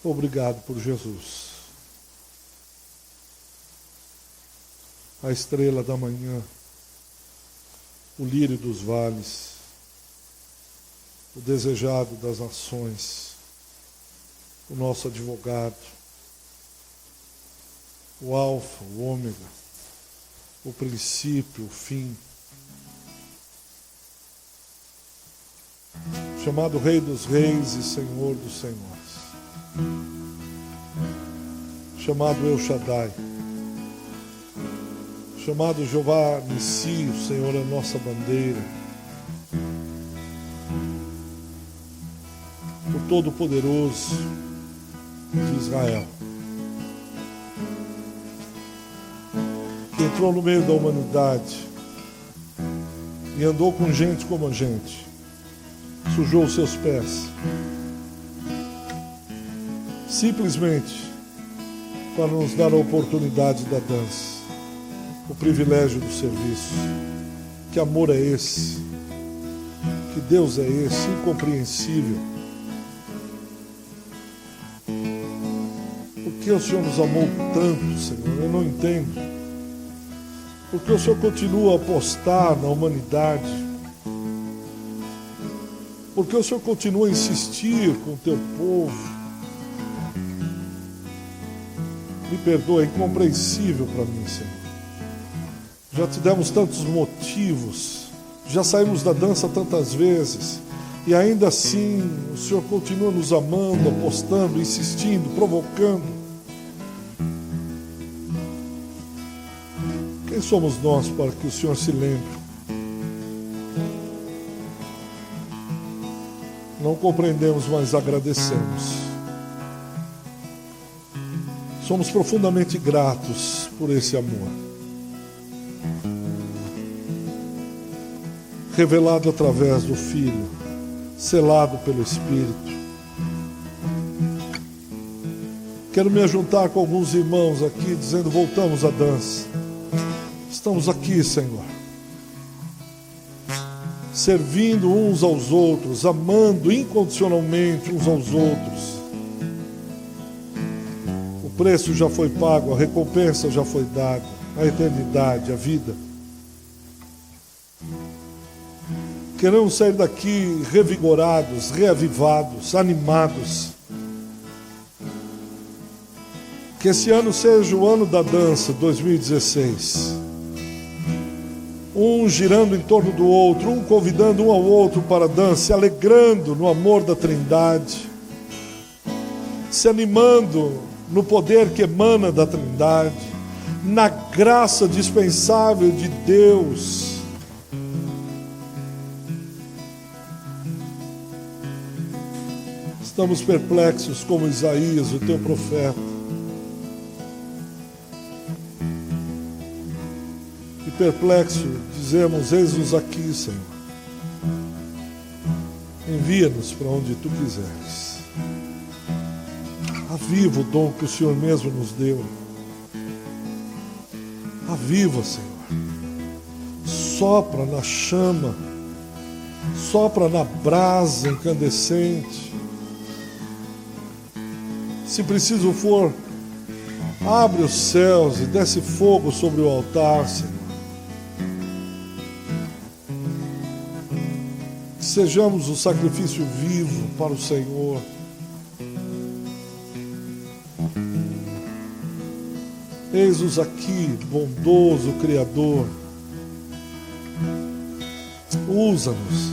Speaker 1: obrigado por Jesus. A estrela da manhã, o lírio dos vales, o desejado das nações, o nosso advogado, o alfa, o ômega, o princípio, o fim, chamado Rei dos Reis e Senhor dos Senhores, chamado El Shaddai, chamado Jeová Nissi, o Senhor é a nossa bandeira, o Todo-Poderoso de Israel, que entrou no meio da humanidade e andou com gente como a gente, sujou os seus pés, simplesmente para nos dar a oportunidade da dança, o privilégio do serviço. Que amor é esse? Que Deus é esse? Incompreensível. Por que o Senhor nos amou tanto, Senhor? Eu não entendo. Por que o Senhor continua a apostar na humanidade? Por que o Senhor continua a insistir com o teu povo? Me perdoa, é incompreensível para mim, Senhor. Já te demos tantos motivos, já saímos da dança tantas vezes, e ainda assim o Senhor continua nos amando, apostando, insistindo, provocando. Quem somos nós para que o Senhor se lembre? Não compreendemos, mas agradecemos. Somos profundamente gratos por esse amor, revelado através do Filho, selado pelo Espírito. Quero me ajuntar com alguns irmãos aqui, dizendo: voltamos à dança. Estamos aqui, Senhor, servindo uns aos outros, amando incondicionalmente uns aos outros. O preço já foi pago, a recompensa já foi dada, a eternidade, a vida. Queremos sair daqui revigorados, reavivados, animados. Que esse ano seja o ano da dança, 2016. Um girando em torno do outro, um convidando um ao outro para a dança, se alegrando no amor da Trindade, se animando no poder que emana da Trindade, na graça dispensável de Deus. Estamos perplexos como Isaías, o teu profeta. E perplexo, dizemos: eis-nos aqui, Senhor. Envia-nos para onde tu quiseres. Aviva o dom que o Senhor mesmo nos deu. Aviva, Senhor. Sopra na chama, sopra na brasa incandescente. Se preciso for, abre os céus e desce fogo sobre o altar, Senhor. Que sejamos o sacrifício vivo para o Senhor. Eis-nos aqui, bondoso Criador. Usa-nos,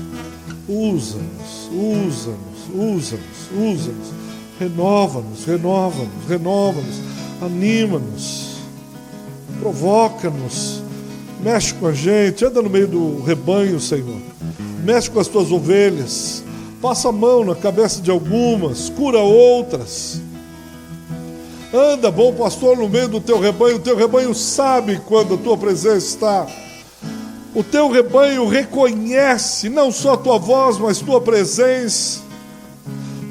Speaker 1: usa-nos, usa-nos, usa-nos, usa-nos. Renova-nos, renova-nos, renova-nos, anima-nos, provoca-nos, mexe com a gente, anda no meio do rebanho, Senhor, mexe com as tuas ovelhas, passa a mão na cabeça de algumas, cura outras. Anda, bom pastor, no meio do teu rebanho. O teu rebanho sabe quando a tua presença está. O teu rebanho reconhece não só a tua voz, mas tua presença.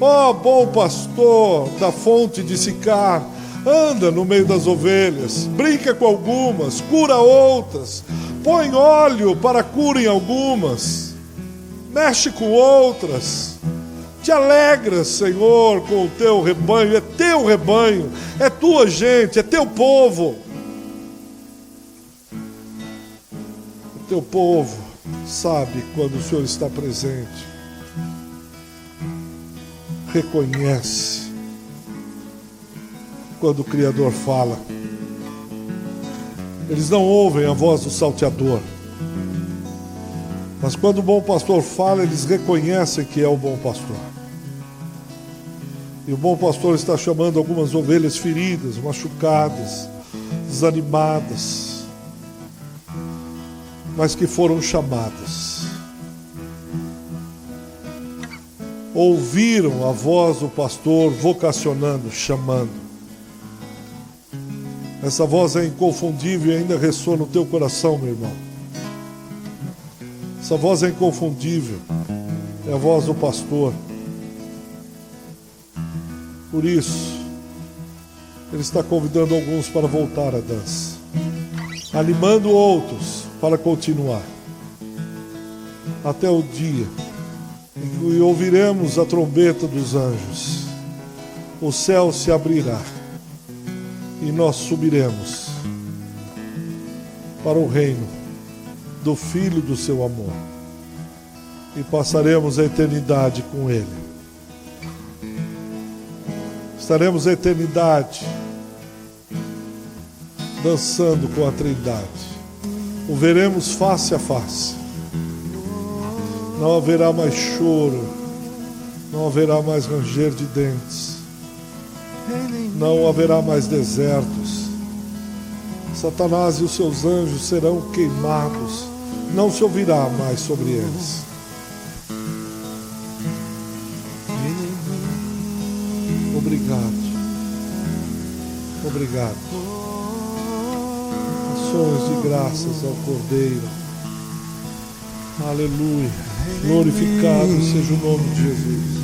Speaker 1: Ó bom pastor da fonte de Sicar, anda no meio das ovelhas, brinca com algumas, cura outras, põe óleo para a cura em algumas, mexe com outras. Te alegras, Senhor, com o teu rebanho, é tua gente, é teu povo. O teu povo sabe quando o Senhor está presente, reconhece quando o Criador fala. Eles não ouvem a voz do salteador, Mas quando o bom pastor fala, eles reconhecem que é o bom pastor. E o bom pastor está chamando algumas ovelhas feridas, machucadas, desanimadas, mas que foram chamadas. Ouviram a voz do pastor vocacionando, chamando. Essa voz é inconfundível e ainda ressoa no teu coração, meu irmão. Essa voz é inconfundível. É a voz do pastor. Por isso, ele está convidando alguns para voltar à dança, animando outros para continuar, até o dia em que ouviremos a trombeta dos anjos, o céu se abrirá e nós subiremos para o reino do Filho do seu amor e passaremos a eternidade com ele. Estaremos a eternidade dançando com a Trindade. O veremos face a face. Não haverá mais choro, não haverá mais ranger de dentes, não haverá mais desertos. Satanás e os seus anjos serão queimados, não se ouvirá mais sobre eles. Obrigado. Obrigado. Ações de graças ao Cordeiro. Aleluia. Glorificado seja o nome de Jesus.